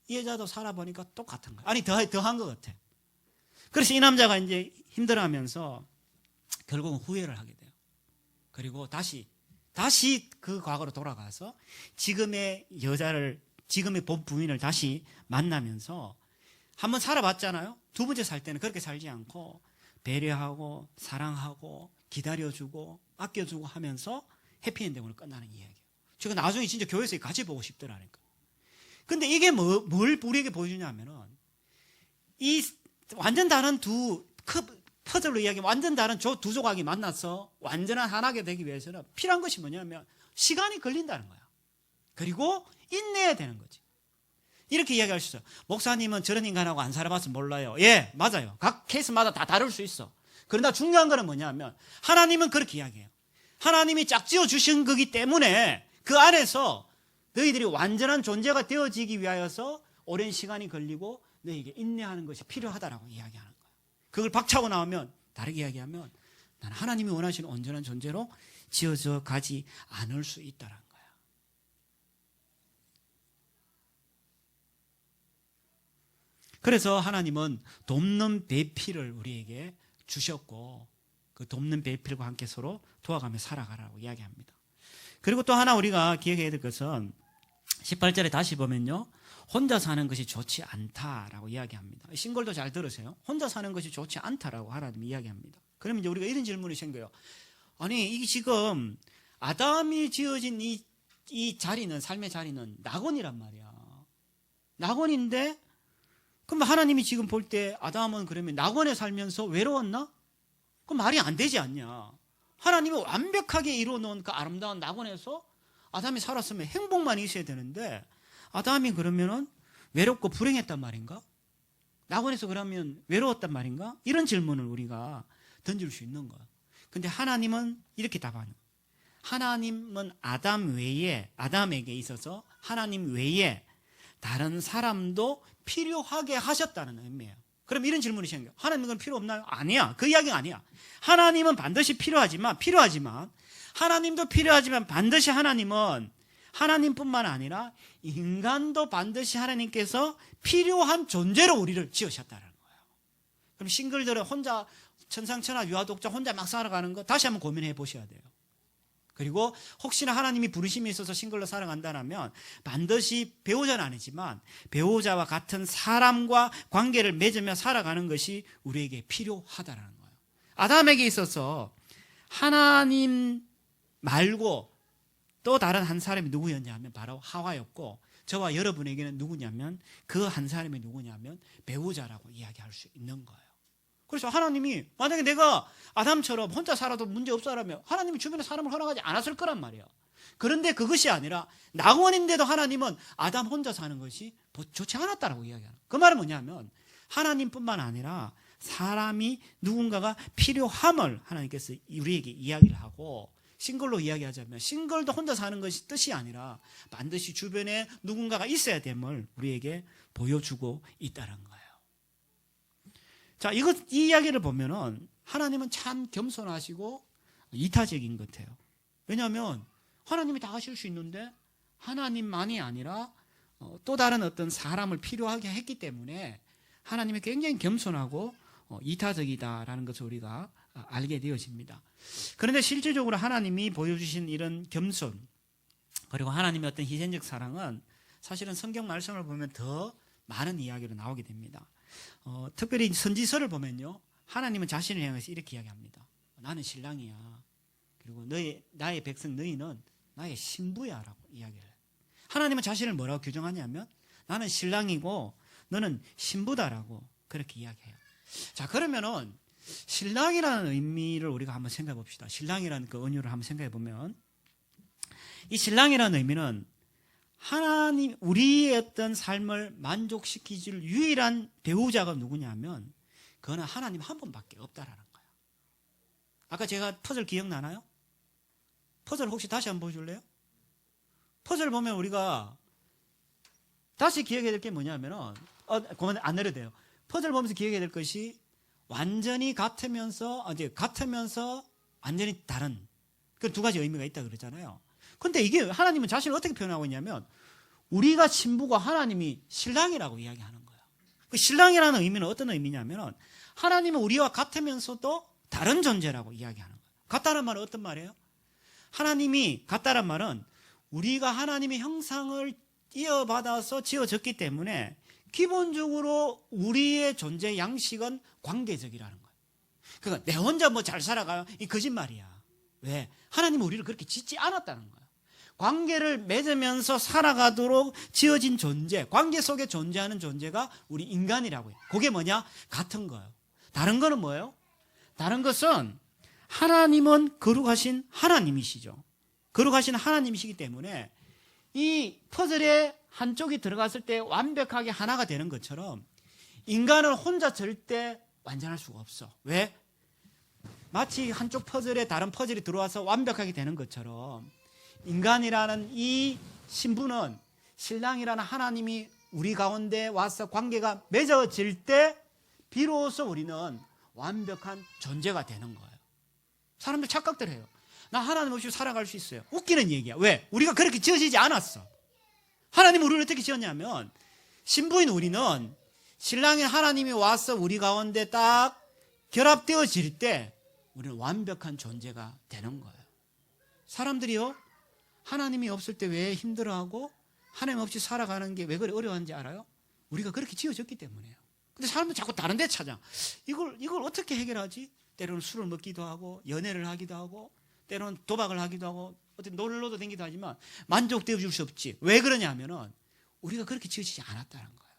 이 여자도 살아보니까 똑같은 거야. 아니 더한 것 같아. 그래서 이 남자가 이제 힘들어하면서 결국은 후회를 하게 돼요. 그리고 다시 그 과거로 돌아가서 지금의 여자를 지금의 본 부인을 다시 만나면서 한번 살아봤잖아요. 두 번째 살 때는 그렇게 살지 않고 배려하고 사랑하고 기다려주고 아껴주고 하면서 해피엔딩으로 끝나는 이야기예요. 제가 나중에 진짜 교회에서 같이 보고 싶더라니까. 근데 이게 뭘 우리에게 보여주냐면은 이 완전 다른 퍼즐로 이야기하면 완전 다른 두 조각이 만나서 완전한 하나가 되기 위해서는 필요한 것이 뭐냐면 시간이 걸린다는 거야. 그리고 인내해야 되는 거지. 이렇게 이야기할 수 있어요. 목사님은 저런 인간하고 안 살아봐서 몰라요. 예, 맞아요. 각 케이스마다 다 다를 수 있어. 그러나 중요한 거는 뭐냐면 하나님은 그렇게 이야기해요. 하나님이 짝지어 주신 거기 때문에 그 안에서 너희들이 완전한 존재가 되어지기 위하여서 오랜 시간이 걸리고 너희에게 인내하는 것이 필요하다라고 이야기하는 거예요. 그걸 박차고 나오면 다르게 이야기하면 나는 하나님이 원하시는 온전한 존재로 지어져 가지 않을 수 있다는 거예요. 그래서 하나님은 돕는 배필을 우리에게 주셨고 그 돕는 배필과 함께 서로 도와가며 살아가라고 이야기합니다. 그리고 또 하나 우리가 기억해야 될 것은 18절에 다시 보면요. 혼자 사는 것이 좋지 않다라고 이야기합니다. 싱글도 잘 들으세요. 혼자 사는 것이 좋지 않다라고 하나님이 이야기합니다. 그러면 이제 우리가 이런 질문이 생겨요. 아니 이게 지금 아담이 지어진 이 자리는 삶의 자리는 낙원이란 말이야. 낙원인데 그럼 하나님이 지금 볼 때 아담은 그러면 낙원에 살면서 외로웠나? 그럼 말이 안 되지 않냐. 하나님이 완벽하게 이루어놓은 그 아름다운 낙원에서 아담이 살았으면 행복만 있어야 되는데 아담이 그러면은 외롭고 불행했단 말인가? 낙원에서 그러면 외로웠단 말인가? 이런 질문을 우리가 던질 수 있는 거야. 근데 하나님은 이렇게 답하는 거야. 하나님은 아담에게 있어서 하나님 외에 다른 사람도 필요하게 하셨다는 의미예요. 그럼 이런 질문이 생겨요. 하나님은 그건 필요 없나요? 아니야. 그 이야기가 아니야. 하나님은 반드시 필요하지만 하나님도 필요하지만 반드시 하나님은 하나님뿐만 아니라 인간도 반드시 하나님께서 필요한 존재로 우리를 지으셨다는 거예요. 그럼 싱글들은 혼자 천상천하 유아독자 혼자 막 살아가는 거 다시 한번 고민해 보셔야 돼요. 그리고 혹시나 하나님이 부르심이 있어서 싱글로 살아간다면 반드시 배우자는 아니지만 배우자와 같은 사람과 관계를 맺으며 살아가는 것이 우리에게 필요하다는 거예요. 아담에게 있어서 하나님 말고 또 다른 한 사람이 누구였냐 하면 바로 하와였고 저와 여러분에게는 누구냐면 그 한 사람이 누구냐면 배우자라고 이야기할 수 있는 거예요. 그래서 하나님이 만약에 내가 아담처럼 혼자 살아도 문제 없어라면 하나님이 주변에 사람을 허락하지 않았을 거란 말이야. 그런데 그것이 아니라 낙원인데도 하나님은 아담 혼자 사는 것이 좋지 않았다라고 이야기하는 거예요. 그 말은 뭐냐면 하나님뿐만 아니라 사람이 누군가가 필요함을 하나님께서 우리에게 이야기를 하고 싱글로 이야기하자면 싱글도 혼자 사는 것이 뜻이 아니라 반드시 주변에 누군가가 있어야 됨을 우리에게 보여주고 있다는 거예요. 자, 이 이야기를 보면은 하나님은 참 겸손하시고 이타적인 것 같아요. 왜냐하면 하나님이 다 하실 수 있는데 하나님만이 아니라 또 다른 어떤 사람을 필요하게 했기 때문에 하나님이 굉장히 겸손하고 이타적이다라는 것을 우리가 알게 되어집니다. 그런데 실질적으로 하나님이 보여주신 이런 겸손 그리고 하나님의 어떤 희생적 사랑은 사실은 성경 말씀을 보면 더 많은 이야기로 나오게 됩니다. 특별히 선지서를 보면요, 하나님은 자신을 향해서 이렇게 이야기합니다. 나는 신랑이야. 그리고 나의 백성 너희는 나의 신부야라고 이야기를 해요. 하나님은 자신을 뭐라고 규정하냐면 나는 신랑이고 너는 신부다라고 그렇게 이야기해요. 자, 그러면은 신랑이라는 의미를 우리가 한번 생각해 봅시다. 신랑이라는 그 은유를 한번 생각해 보면 이 신랑이라는 의미는 하나님 우리의 어떤 삶을 만족시키줄 유일한 배우자가 누구냐면 그거는 하나님 한 분밖에 없다라는 거예요. 아까 제가 퍼즐 기억나나요? 퍼즐 혹시 다시 한번 보여줄래요? 퍼즐 보면 우리가 다시 기억해야 될 게 뭐냐면은 그만 안 내려도 돼요. 퍼즐 보면서 기억해야 될 것이 완전히 같으면서 완전히 다른 그 두 가지 의미가 있다 그러잖아요. 근데 이게 하나님은 자신을 어떻게 표현하고 있냐면 우리가 신부가 하나님이 신랑이라고 이야기하는 거예요. 그 신랑이라는 의미는 어떤 의미냐면 하나님은 우리와 같으면서도 다른 존재라고 이야기하는 거예요. 같다는 말은 어떤 말이에요? 하나님이 같다는 말은 우리가 하나님의 형상을 이어받아서 지어졌기 때문에 기본적으로 우리의 존재 양식은 관계적이라는 거예요. 그러니까 내 혼자 뭐 잘 살아가요? 이 거짓말이야. 왜? 하나님은 우리를 그렇게 짓지 않았다는 거예요. 관계를 맺으면서 살아가도록 지어진 존재, 관계 속에 존재하는 존재가 우리 인간이라고 해요. 그게 뭐냐? 같은 거예요. 다른 거는 뭐예요? 다른 것은 하나님은 거룩하신 하나님이시죠. 거룩하신 하나님이시기 때문에 이 퍼즐의 한쪽이 들어갔을 때 완벽하게 하나가 되는 것처럼 인간은 혼자 절대 완전할 수가 없어. 왜? 마치 한쪽 퍼즐에 다른 퍼즐이 들어와서 완벽하게 되는 것처럼 인간이라는 이 신부는 신랑이라는 하나님이 우리 가운데 와서 관계가 맺어질 때 비로소 우리는 완벽한 존재가 되는 거예요. 사람들 착각들 해요. 나 하나님 없이 살아갈 수 있어요. 웃기는 얘기야. 왜? 우리가 그렇게 지어지지 않았어. 하나님은 우리를 어떻게 지었냐면 신부인 우리는 신랑인 하나님이 와서 우리 가운데 딱 결합되어질 때 우리는 완벽한 존재가 되는 거예요. 사람들이요, 하나님이 없을 때 왜 힘들어하고 하나님 없이 살아가는 게 왜 그래 어려운지 알아요? 우리가 그렇게 지어졌기 때문이에요. 근데 사람들은 자꾸 다른 데 찾아. 이걸 어떻게 해결하지? 때로는 술을 먹기도 하고 연애를 하기도 하고 때로는 도박을 하기도 하고 어떤 놀러도 다니기도 하지만 만족되어 줄 수 없지. 왜 그러냐면은 우리가 그렇게 지어지지 않았다는 거예요.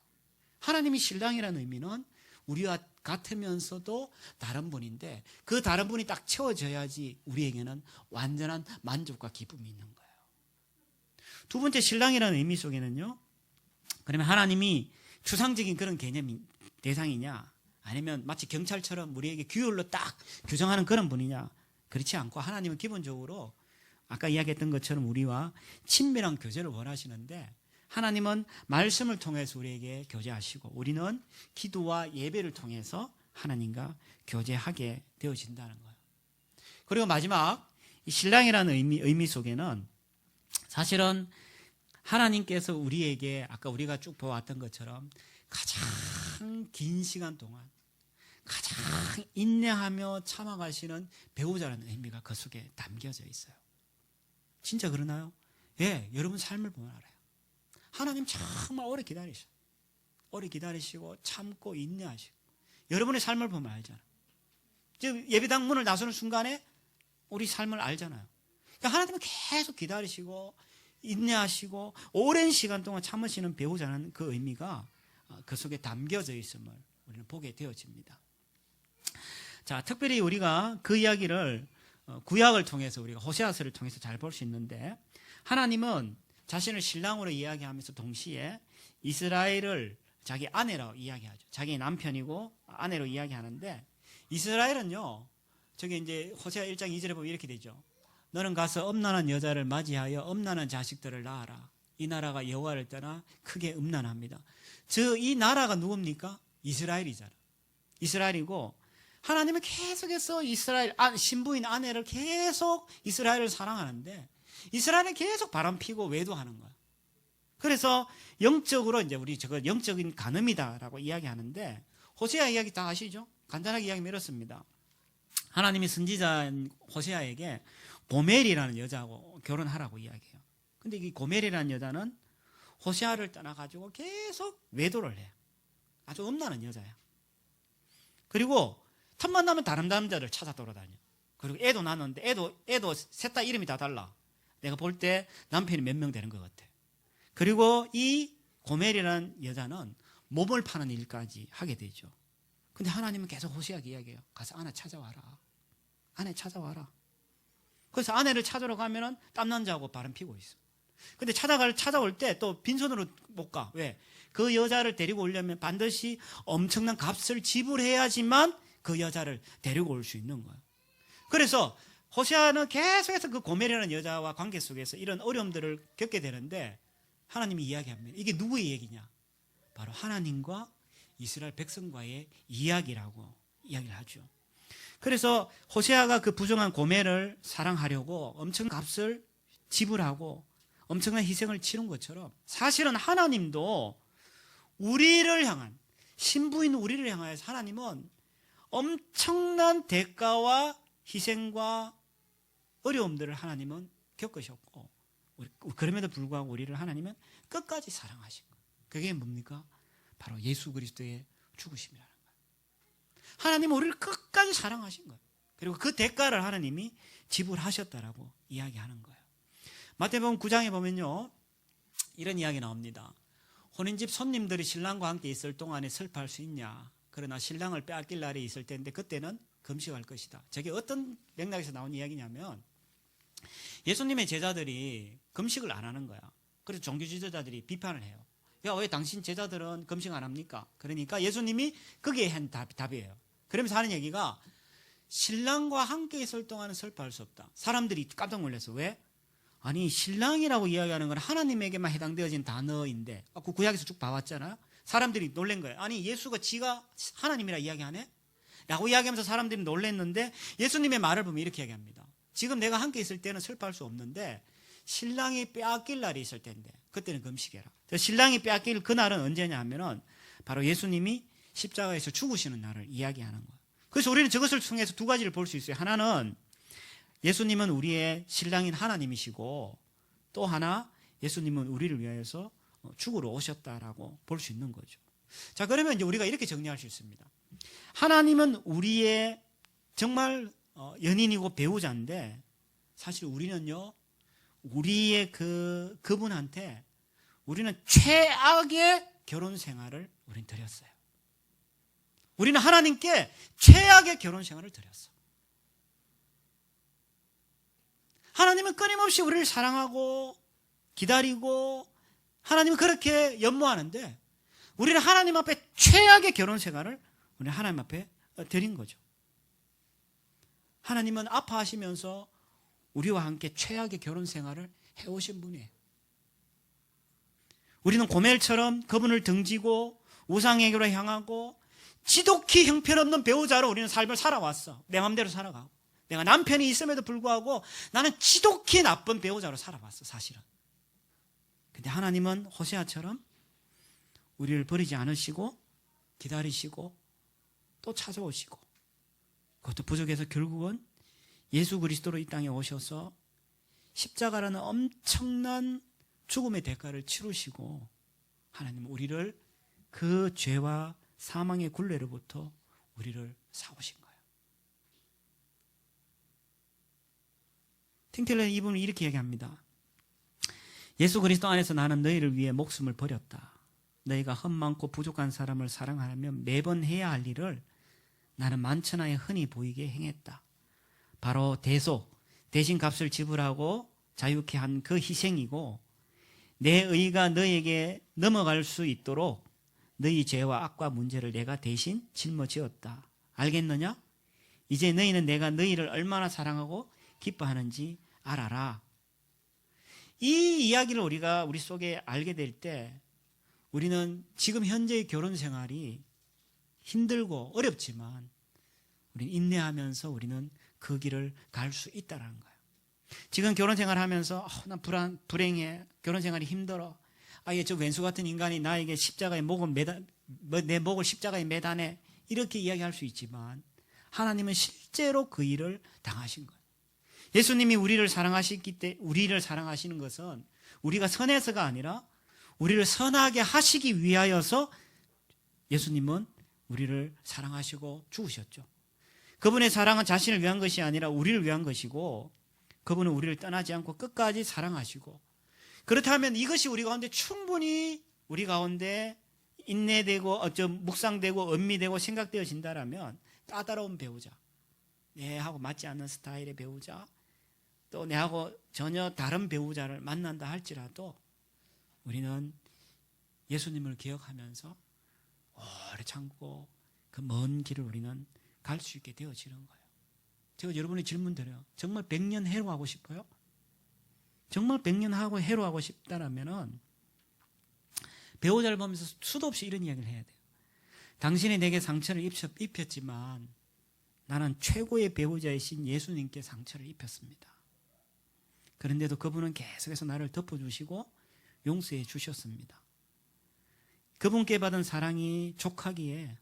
하나님이 신랑이라는 의미는 우리와 같으면서도 다른 분인데 그 다른 분이 딱 채워져야지 우리에게는 완전한 만족과 기쁨이 있는 거예요. 두 번째, 신랑이라는 의미 속에는요, 그러면 하나님이 추상적인 그런 개념 대상이냐, 아니면 마치 경찰처럼 우리에게 규율로 딱 규정하는 그런 분이냐, 그렇지 않고 하나님은 기본적으로 아까 이야기했던 것처럼 우리와 친밀한 교제를 원하시는데 하나님은 말씀을 통해서 우리에게 교제하시고 우리는 기도와 예배를 통해서 하나님과 교제하게 되어진다는 거예요. 그리고 마지막, 이 신랑이라는 의미 속에는 사실은 하나님께서 우리에게 아까 우리가 쭉 보았던 것처럼 가장 긴 시간 동안 가장 인내하며 참아가시는 배우자라는 의미가 그 속에 담겨져 있어요. 진짜 그러나요? 예, 여러분 삶을 보면 알아요. 하나님 정말 오래 기다리셔. 오래 기다리시고 참고 인내하시고. 여러분의 삶을 보면 알잖아요. 지금 예배당 문을 나서는 순간에 우리 삶을 알잖아요. 그러니까 하나님은 계속 기다리시고 인내하시고 오랜 시간 동안 참으시는 배우자는 그 의미가 그 속에 담겨져 있음을 우리는 보게 되어집니다. 자, 특별히 우리가 그 이야기를 구약을 통해서 우리가 호세아서를 통해서 잘 볼 수 있는데 하나님은 자신을 신랑으로 이야기하면서 동시에 이스라엘을 자기 아내라고 이야기하죠. 자기 남편이고 아내로 이야기하는데 이스라엘은요, 저게 이제 호세아 1장 2절에 보면 이렇게 되죠. 너는 가서 음란한 여자를 맞이하여 음란한 자식들을 낳아라. 이 나라가 여호와를 떠나 크게 음란합니다. 이 나라가 누굽니까? 이스라엘이잖아. 이스라엘이고 하나님은 계속해서 이스라엘 신부인 아내를 계속 이스라엘을 사랑하는데 이스라엘은 계속 바람피고 외도하는 거야. 그래서 영적으로 이제 우리 저거 영적인 간음이다라고 이야기하는데 호세아 이야기 다 아시죠? 간단하게 이야기 이렇습니다. 하나님이 선지자인 호세아에게 고멜이라는 여자하고 결혼하라고 이야기해요. 근데 이 고멜이라는 여자는 호세아를 떠나가지고 계속 외도를 해. 아주 음란한 여자야. 그리고 틈만 나면 다른 남자를 찾아 돌아다녀. 그리고 애도 낳았는데 애도 셋 다 이름이 다 달라. 내가 볼 때 남편이 몇 명 되는 것 같아. 그리고 이 고멜이라는 여자는 몸을 파는 일까지 하게 되죠. 근데 하나님은 계속 호세아에게 이야기해요. 가서 아내 찾아와라. 아내 찾아와라. 그래서 아내를 찾으러 가면은 땀난 자하고 바람 피고 있어. 근데 찾아올 때 또 빈손으로 못 가. 왜? 그 여자를 데리고 오려면 반드시 엄청난 값을 지불해야지만 그 여자를 데리고 올 수 있는 거예요. 그래서 호세아는 계속해서 그 고멜이라는 여자와 관계 속에서 이런 어려움들을 겪게 되는데 하나님이 이야기합니다. 이게 누구의 얘기냐? 바로 하나님과 이스라엘 백성과의 이야기라고 이야기를 하죠. 그래서 호세아가 그 부정한 고멜을 사랑하려고 엄청난 값을 지불하고 엄청난 희생을 치른 것처럼 사실은 하나님도 우리를 향한 신부인 우리를 향하여서 하나님은 엄청난 대가와 희생과 어려움들을 하나님은 겪으셨고 그럼에도 불구하고 우리를 하나님은 끝까지 사랑하신 거예요. 그게 뭡니까? 바로 예수 그리스도의 죽으심이라는 거예요. 하나님은 우리를 끝까지 사랑하신 거예요. 그리고 그 대가를 하나님이 지불하셨다라고 이야기하는 거예요. 마태복음 9장에 보면요, 이런 이야기 나옵니다. 혼인집 손님들이 신랑과 함께 있을 동안에 슬퍼할 수 있냐? 그러나 신랑을 빼앗길 날이 있을 텐데 그때는 금식할 것이다. 저게 어떤 맥락에서 나온 이야기냐면, 예수님의 제자들이 금식을 안 하는 거야. 그래서 종교 지도자들이 비판을 해요. 야, 왜 당신 제자들은 금식 안 합니까? 그러니까 예수님이 거기에 한 답이에요. 그러면서 하는 얘기가, 신랑과 함께 있을 동안은 슬퍼할 수 없다. 사람들이 깜짝 놀랐어. 왜? 아니, 신랑이라고 이야기하는 건 하나님에게만 해당되어진 단어인데, 그 구약에서 쭉 봐왔잖아요. 사람들이 놀란 거예요. 아니, 예수가 지가 하나님이라 이야기하네? 라고 이야기하면서 사람들이 놀랐는데, 예수님의 말을 보면 이렇게 이야기합니다. 지금 내가 함께 있을 때는 슬퍼할 수 없는데 신랑이 빼앗길 날이 있을 텐데 그때는 금식해라. 신랑이 빼앗길 그날은 언제냐 하면은 바로 예수님이 십자가에서 죽으시는 날을 이야기하는 거예요. 그래서 우리는 저것을 통해서 두 가지를 볼 수 있어요. 하나는 예수님은 우리의 신랑인 하나님이시고, 또 하나 예수님은 우리를 위하여서 죽으러 오셨다라고 볼 수 있는 거죠. 자, 그러면 이제 우리가 이렇게 정리할 수 있습니다. 하나님은 우리의 정말 연인이고 배우자인데, 사실 우리는요, 우리의 그분한테 우리는 최악의 결혼 생활을 우리는 드렸어요. 우리는 하나님께 최악의 결혼 생활을 드렸어. 하나님은 끊임없이 우리를 사랑하고 기다리고, 하나님은 그렇게 연모하는데, 우리는 하나님 앞에 최악의 결혼 생활을 우리는 하나님 앞에 드린 거죠. 하나님은 아파하시면서 우리와 함께 최악의 결혼 생활을 해오신 분이에요. 우리는 고멜처럼 그분을 등지고 우상에게로 향하고 지독히 형편없는 배우자로 우리는 삶을 살아왔어. 내 마음대로 살아가고, 내가 남편이 있음에도 불구하고 나는 지독히 나쁜 배우자로 살아왔어, 사실은. 근데 하나님은 호세아처럼 우리를 버리지 않으시고 기다리시고 또 찾아오시고, 그것도 부족해서 결국은 예수 그리스도로 이 땅에 오셔서 십자가라는 엄청난 죽음의 대가를 치르시고, 하나님은 우리를 그 죄와 사망의 굴레로부터 우리를 사오신 거예요. 팅틀러는 이분은 이렇게 얘기합니다. 예수 그리스도 안에서 나는 너희를 위해 목숨을 버렸다. 너희가 흠많고 부족한 사람을 사랑하려면 매번 해야 할 일을 나는 만천하에 흔히 보이게 행했다. 바로 대신 값을 지불하고 자유케 한 그 희생이고, 내 의가 너에게 넘어갈 수 있도록 너희 죄와 악과 문제를 내가 대신 짊어지었다. 알겠느냐? 이제 너희는 내가 너희를 얼마나 사랑하고 기뻐하는지 알아라. 이 이야기를 우리가 우리 속에 알게 될 때, 우리는 지금 현재의 결혼 생활이 힘들고 어렵지만 우리는 인내하면서 우리는 그 길을 갈 수 있다는 거예요. 지금 결혼 생활하면서 난 불행해, 결혼 생활이 힘들어, 저 왼수 같은 인간이 나에게 십자가에 내 목을 십자가에 매다네, 이렇게 이야기할 수 있지만 하나님은 실제로 그 일을 당하신 거예요. 예수님이 우리를 사랑하시는 것은 우리가 선해서가 아니라 우리를 선하게 하시기 위하여서 예수님은 우리를 사랑하시고 죽으셨죠. 그분의 사랑은 자신을 위한 것이 아니라 우리를 위한 것이고, 그분은 우리를 떠나지 않고 끝까지 사랑하시고, 그렇다면 이것이 우리 가운데 충분히 우리 가운데 인내되고 묵상되고 음미되고 생각되어진다라면, 까다로운 배우자, 내하고 맞지 않는 스타일의 배우자, 또 내하고 전혀 다른 배우자를 만난다 할지라도 우리는 예수님을 기억하면서 오래 참고 그 먼 길을 우리는 갈 수 있게 되어지는 거예요. 제가 여러분이 질문 드려요. 정말 100년 해로하고 싶어요? 정말 100년 하고 해로하고 싶다라면은 배우자를 보면서 수도 없이 이런 이야기를 해야 돼요. 당신이 내게 상처를 입혔지만 나는 최고의 배우자이신 예수님께 상처를 입혔습니다. 그런데도 그분은 계속해서 나를 덮어주시고 용서해 주셨습니다. 그분께 받은 사랑이 족하기에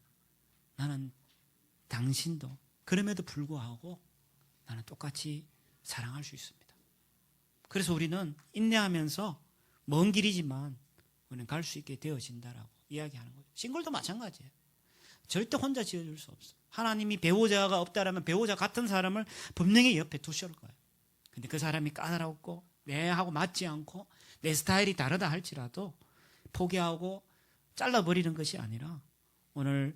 나는 당신도 그럼에도 불구하고 나는 똑같이 사랑할 수 있습니다. 그래서 우리는 인내하면서 먼 길이지만 우리는 갈 수 있게 되어진다라고 이야기하는 거예요. 싱글도 마찬가지예요. 절대 혼자 지어줄 수 없어. 하나님이 배우자가 없다라면 배우자 같은 사람을 분명히 옆에 두실 거예요. 근데 그 사람이 까다롭고 내하고 맞지 않고 내 스타일이 다르다 할지라도 포기하고 잘라버리는 것이 아니라 오늘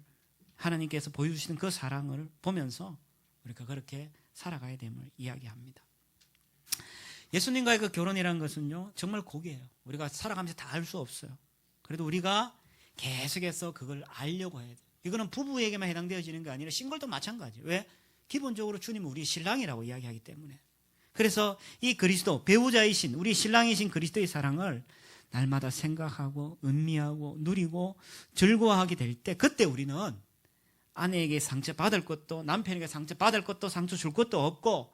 하나님께서 보여주시는 그 사랑을 보면서 우리가 그렇게 살아가야 됨을 이야기합니다. 예수님과의 그 결혼이라는 것은요, 정말 고귀해요. 우리가 살아가면서 다 알 수 없어요. 그래도 우리가 계속해서 그걸 알려고 해야 돼요. 이거는 부부에게만 해당되어지는 게 아니라 싱글도 마찬가지예요. 왜? 기본적으로 주님은 우리 신랑이라고 이야기하기 때문에. 그래서 이 그리스도, 배우자이신 우리 신랑이신 그리스도의 사랑을 날마다 생각하고 음미하고 누리고 즐거워하게 될 때, 그때 우리는 아내에게 상처받을 것도 남편에게 상처받을 것도 상처 줄 것도 없고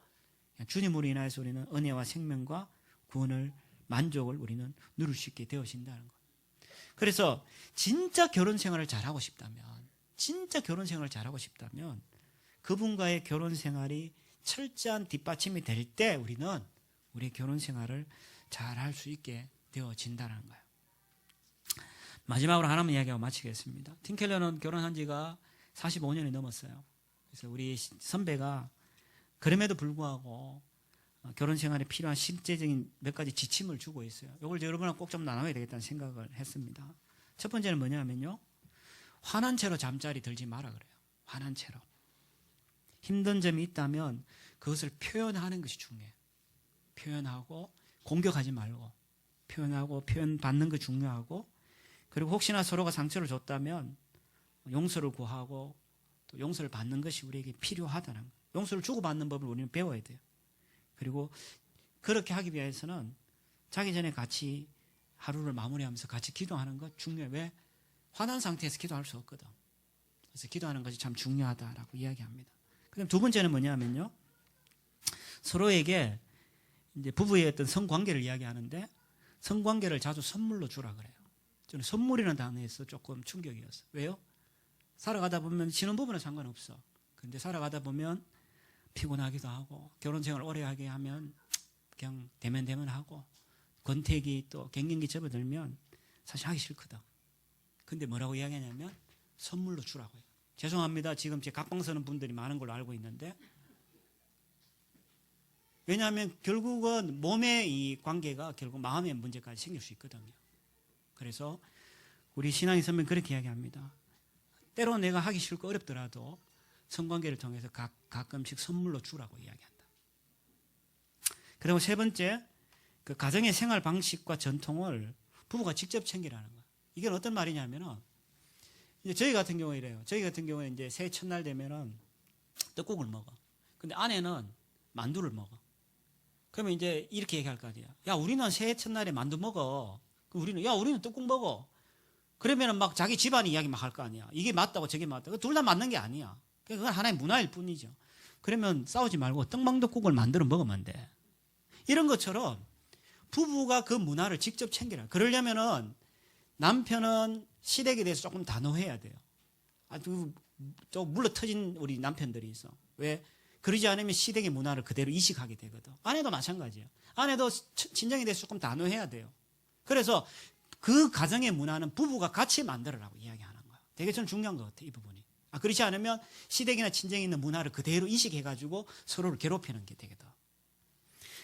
주님으로 인하여서 우리는 은혜와 생명과 구원을, 만족을 우리는 누릴 수 있게 되어진다는 거예요. 그래서 진짜 결혼 생활을 잘하고 싶다면 그분과의 결혼 생활이 철저한 뒷받침이 될 때 우리는 우리의 결혼 생활을 잘할 수 있게 되어진다는 거예요. 마지막으로 하나만 이야기하고 마치겠습니다. 팀 켈러는 결혼한 지가 45년이 넘었어요. 그래서 우리 선배가 그럼에도 불구하고 결혼 생활에 필요한 실제적인 몇 가지 지침을 주고 있어요. 이걸 여러분하고 꼭 좀 나눠야 되겠다는 생각을 했습니다. 첫 번째는 뭐냐면요, 화난 채로 잠자리 들지 마라 그래요. 화난 채로. 힘든 점이 있다면 그것을 표현하는 것이 중요해요. 표현하고 공격하지 말고 표현하고 표현받는 거 중요하고, 그리고 혹시나 서로가 상처를 줬다면 용서를 구하고 또 용서를 받는 것이 우리에게 필요하다는 거예요. 용서를 주고받는 법을 우리는 배워야 돼요. 그리고 그렇게 하기 위해서는 자기 전에 같이 하루를 마무리하면서 같이 기도하는 것 중요해요. 왜? 화난 상태에서 기도할 수 없거든. 그래서 기도하는 것이 참 중요하다라고 이야기합니다. 그다음 두 번째는 뭐냐면요, 서로에게 이제 부부의 어떤 성관계를 이야기하는데 성관계를 자주 선물로 주라 그래요. 저는 선물이라는 단어에서 조금 충격이었어요. 왜요? 살아가다 보면 신혼부부는 상관없어. 근데 살아가다 보면 피곤하기도 하고 결혼 생활 오래 하게 하면 그냥 대면하고 권태기 또 갱년기 접어들면 사실 하기 싫거든. 근데 뭐라고 이야기하냐면 선물로 주라고요. 죄송합니다. 지금 제 각방 서는 분들이 많은 걸로 알고 있는데, 왜냐하면 결국은 몸의 이 관계가 결국 마음의 문제까지 생길 수 있거든요. 그래서 우리 신앙의 선배는 그렇게 이야기합니다. 때로 내가 하기 싫고 어렵더라도 성관계를 통해서 가끔씩 선물로 주라고 이야기한다. 그리고 세 번째, 그 가정의 생활 방식과 전통을 부부가 직접 챙기라는 거예요. 이게 어떤 말이냐면은, 이제 저희 같은 경우에 이래요. 저희 같은 경우에 이제 새해 첫날 되면은 떡국을 먹어. 근데 아내는 만두를 먹어. 그러면 이제 이렇게 얘기할 거 아니야. 야, 우리는 새해 첫날에 만두 먹어. 우리는 떡국 먹어. 그러면은 막 자기 집안이 이야기 막 할 거 아니야. 이게 맞다고 저게 맞다고. 둘 다 맞는 게 아니야. 그건 하나의 문화일 뿐이죠. 그러면 싸우지 말고 떡만둣국을 만들어 먹으면 돼. 이런 것처럼 부부가 그 문화를 직접 챙기라. 그러려면은 남편은 시댁에 대해서 조금 단호해야 돼요. 아주 좀 물러 터진 우리 남편들이 있어. 왜? 그러지 않으면 시댁의 문화를 그대로 이식하게 되거든. 아내도 마찬가지예요. 아내도 친정에 대해서 조금 단호해야 돼요. 그래서 그 가정의 문화는 부부가 같이 만들어라고 이야기하는 거예요. 되게 좀 중요한 것 같아요, 이 부분이. 그렇지 않으면 시댁이나 친정에 있는 문화를 그대로 이식해가지고 서로를 괴롭히는 게 되거든.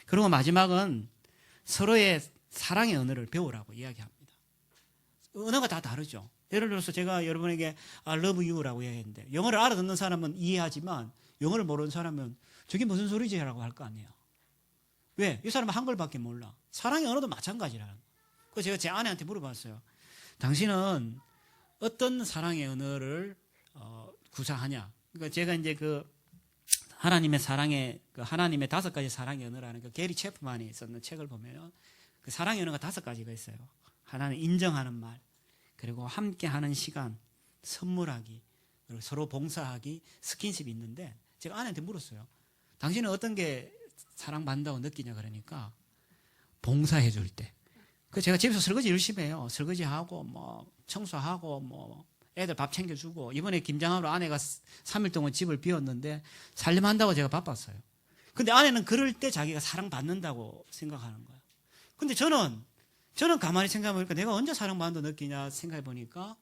그리고 마지막은 서로의 사랑의 언어를 배우라고 이야기합니다. 언어가 다 다르죠. 예를 들어서 제가 여러분에게 I love you라고 이야기했는데 영어를 알아듣는 사람은 이해하지만 영어를 모르는 사람은 저게 무슨 소리지? 라고 할 거 아니에요. 왜? 이 사람은 한글밖에 몰라. 사랑의 언어도 마찬가지라는 거예요. 그래서 제가 제 아내한테 물어봤어요. 당신은 어떤 사랑의 언어를 구사하냐? 그러니까 제가 이제 그 하나님의 사랑의 그 하나님의 5가지 사랑의 언어라는 그 게리 체프만이 썼는 책을 보면 그 사랑의 언어가 5가지가 있어요. 하나는 인정하는 말, 그리고 함께하는 시간, 선물하기, 그리고 서로 봉사하기, 스킨십이 있는데 제가 아내한테 물었어요. 당신은 어떤 게 사랑받는다고 느끼냐 그러니까 봉사해 줄 때. 그 제가 집에서 설거지 열심히 해요. 설거지하고 뭐 청소하고 뭐 애들 밥 챙겨주고, 이번에 김장하러 아내가 3일 동안 집을 비웠는데 살림한다고 제가 바빴어요. 근데 아내는 그럴 때 자기가 사랑받는다고 생각하는 거야. 근데 저는 가만히 생각해보니까 내가 언제 사랑받는다 느끼냐 생각해보니까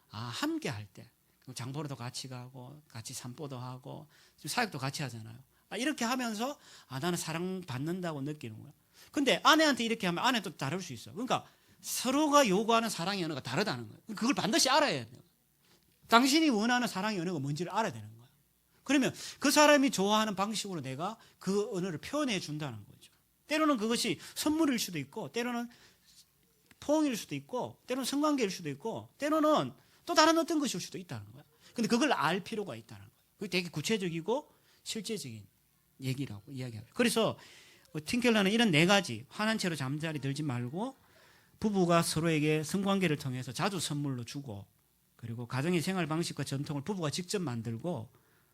함께 할 때 장보러도 같이 가고 같이 산보도 하고 사역도 같이 하잖아요. 이렇게 하면서 나는 사랑받는다고 느끼는 거야. 근데 아내한테 이렇게 하면 아내는 또 다를 수 있어. 그러니까 서로가 요구하는 사랑의 언어가 다르다는 거예요. 그걸 반드시 알아야 돼요. 당신이 원하는 사랑의 언어가 뭔지를 알아야 되는 거예요. 그러면 그 사람이 좋아하는 방식으로 내가 그 언어를 표현해 준다는 거죠. 때로는 그것이 선물일 수도 있고, 때로는 포옹일 수도 있고, 때로는 성관계일 수도 있고, 때로는 또 다른 어떤 것일 수도 있다는 거야. 근데 그걸 알 필요가 있다는 거예요. 그게 되게 구체적이고 실제적인 얘기라고 이야기하죠. 그래서 틴켈러는 이런 4가지, 화난 채로 잠자리 들지 말고 부부가 서로에게 성관계를 통해서 자주 선물로 주고, 그리고 가정의 생활 방식과 전통을 부부가 직접 만들고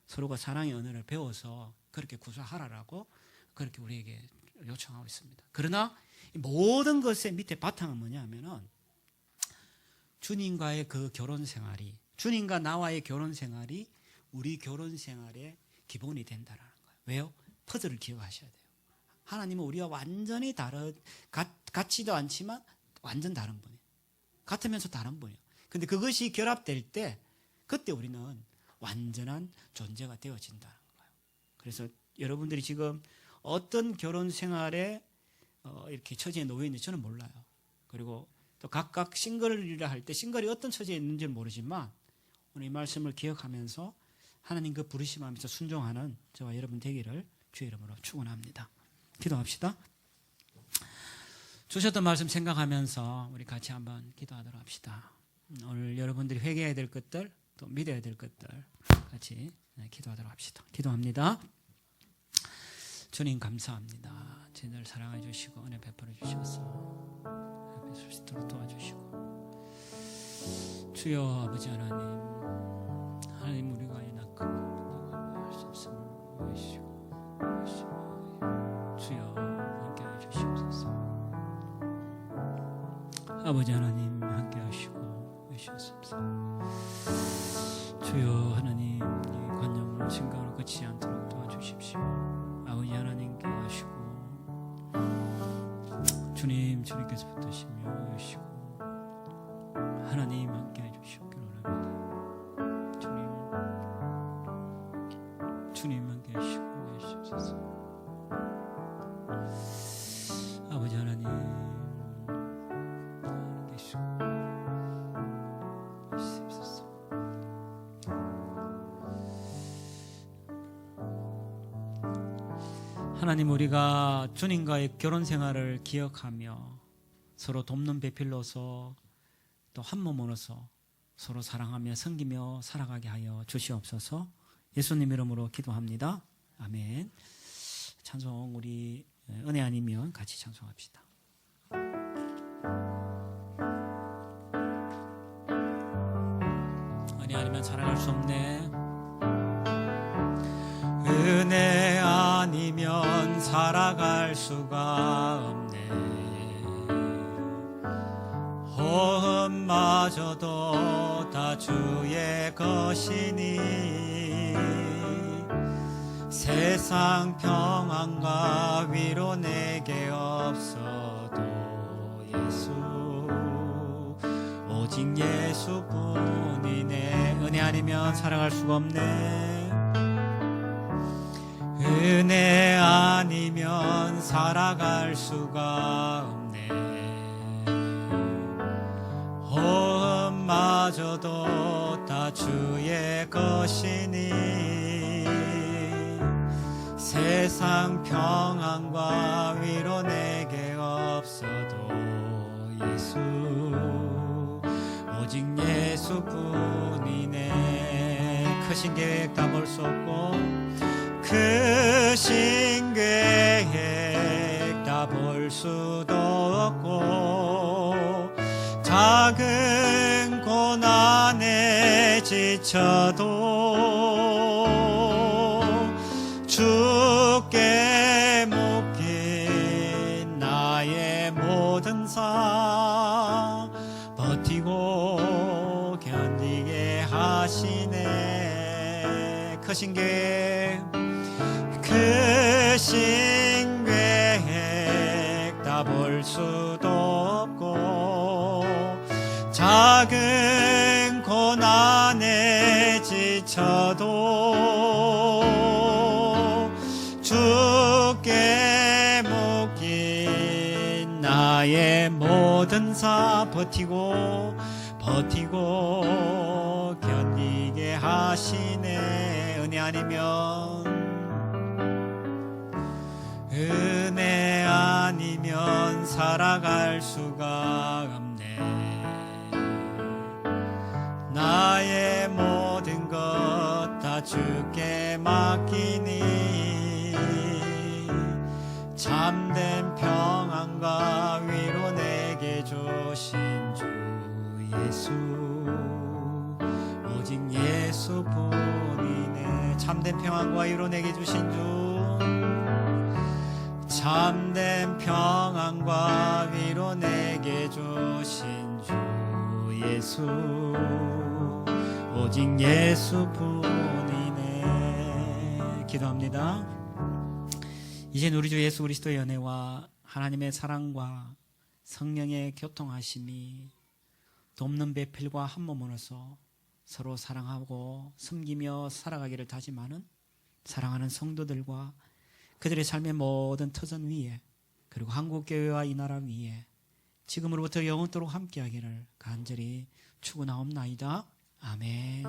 서로가 사랑의 언어를 배워서 그렇게 구사하라라고 그렇게 우리에게 요청하고 있습니다. 그러나 모든 것의 밑에 바탕은 뭐냐 하면은 주님과의 그 결혼 생활이, 주님과 나와의 결혼 생활이 우리 결혼 생활의 기본이 된다라는 거예요. 왜요? 퍼즐을 기억하셔야 돼요. 하나님은 우리와 완전히 같지도 않지만 완전 다른 분이에요. 같으면서 다른 분이에요. 근데 그것이 결합될 때 그때 우리는 완전한 존재가 되어진다는 거예요. 그래서 여러분들이 지금 어떤 결혼 생활에 이렇게 처지에 놓여 있는지 저는 몰라요. 그리고 또 각각 싱글이라 할 때 싱글이 어떤 처지에 있는지는 모르지만 오늘 이 말씀을 기억하면서 하나님 그 부르심하면서 순종하는 저와 여러분 되기를 주의 이름으로 축원합니다. 기도합시다. 주셨던 말씀 생각하면서 우리 같이 한번 기도하도록 합시다. 오늘 여러분들이 회개해야 될 것들, 또 믿어야 될 것들 같이 기도하도록 합시다. 기도합니다. 주님 감사합니다. 저희들 사랑해 주시고 은혜 베풀어 주셔서 앞에 설 수 있도록 도와주시고, 주여 아버지 하나님 우리가 이 낙한 할 수 없음을 보이시고 주여 함께해 주시옵소서. 아버지 하나님 함께하시고 계시옵소서. 주여 하나님 이 관념을 생각으로 그치지 않도록 도와주십시오. 아버지 하나님께 하시고 주님께서 붙드시며 계시고 하나님 함께해 주시옵기를 원합니다. 주님 함께 하시고 계시옵소서. 아버지 하나님 계시고 계시옵소서. 하나님 우리가 주님과의 결혼 생활을 기억하며 서로 돕는 배필로서 또 한 몸으로서 서로 사랑하며 섬기며 살아가게 하여 주시옵소서. 예수님 이름으로 기도합니다. 아멘. 찬송 우리 은혜 아니면 같이 찬송합시다. 은혜 아니면 살아갈 수 없네. 은혜 아니면 살아갈 수가 없네. 호흡마저도 다 주의 것이니 세상 평안과 위로 내게 없어도 예수 오직 예수뿐이네. 은혜 아니면 살아갈 수가 없네. 은혜 아니면 살아갈 수가 없네. 호흡마저도 다 주의 것이니 세상 평안과 위로 내게 없어도 예수 오직 예수뿐이네. 크신 계획 다 볼 수 없고 크신 계획 다 볼 수도 없고 작은 고난에 지쳐도 주께 묶인 나의 모든 삶 버티고 견디게 하시네. 크신 계획 쓰신 계획 다 볼 수도 없고 작은 고난에 지쳐도 주께 묶인 나의 모든 사 버티고 견디게 하시네. 은혜 아니면 살아갈 수가 없네. 나의 모든 것 다 주께 맡기니 참된 평안과 위로 내게 주신 주 예수, 오직 예수뿐이네. 참된 평안과 위로 내게 주신 주, 참된 평안과 위로 내게 주신 주 예수, 오직 예수뿐이네. 기도합니다. 이제 우리 주 예수 그리스도의 은혜와 하나님의 사랑과 성령의 교통하심이 돕는 배필과 한 몸으로서 서로 사랑하고 섬기며 살아가기를 다짐하는 사랑하는 성도들과 그들의 삶의 모든 터전 위에, 그리고 한국교회와 이 나라 위에 지금으로부터 영원토록 함께하기를 간절히 축원하옵나이다. 아멘.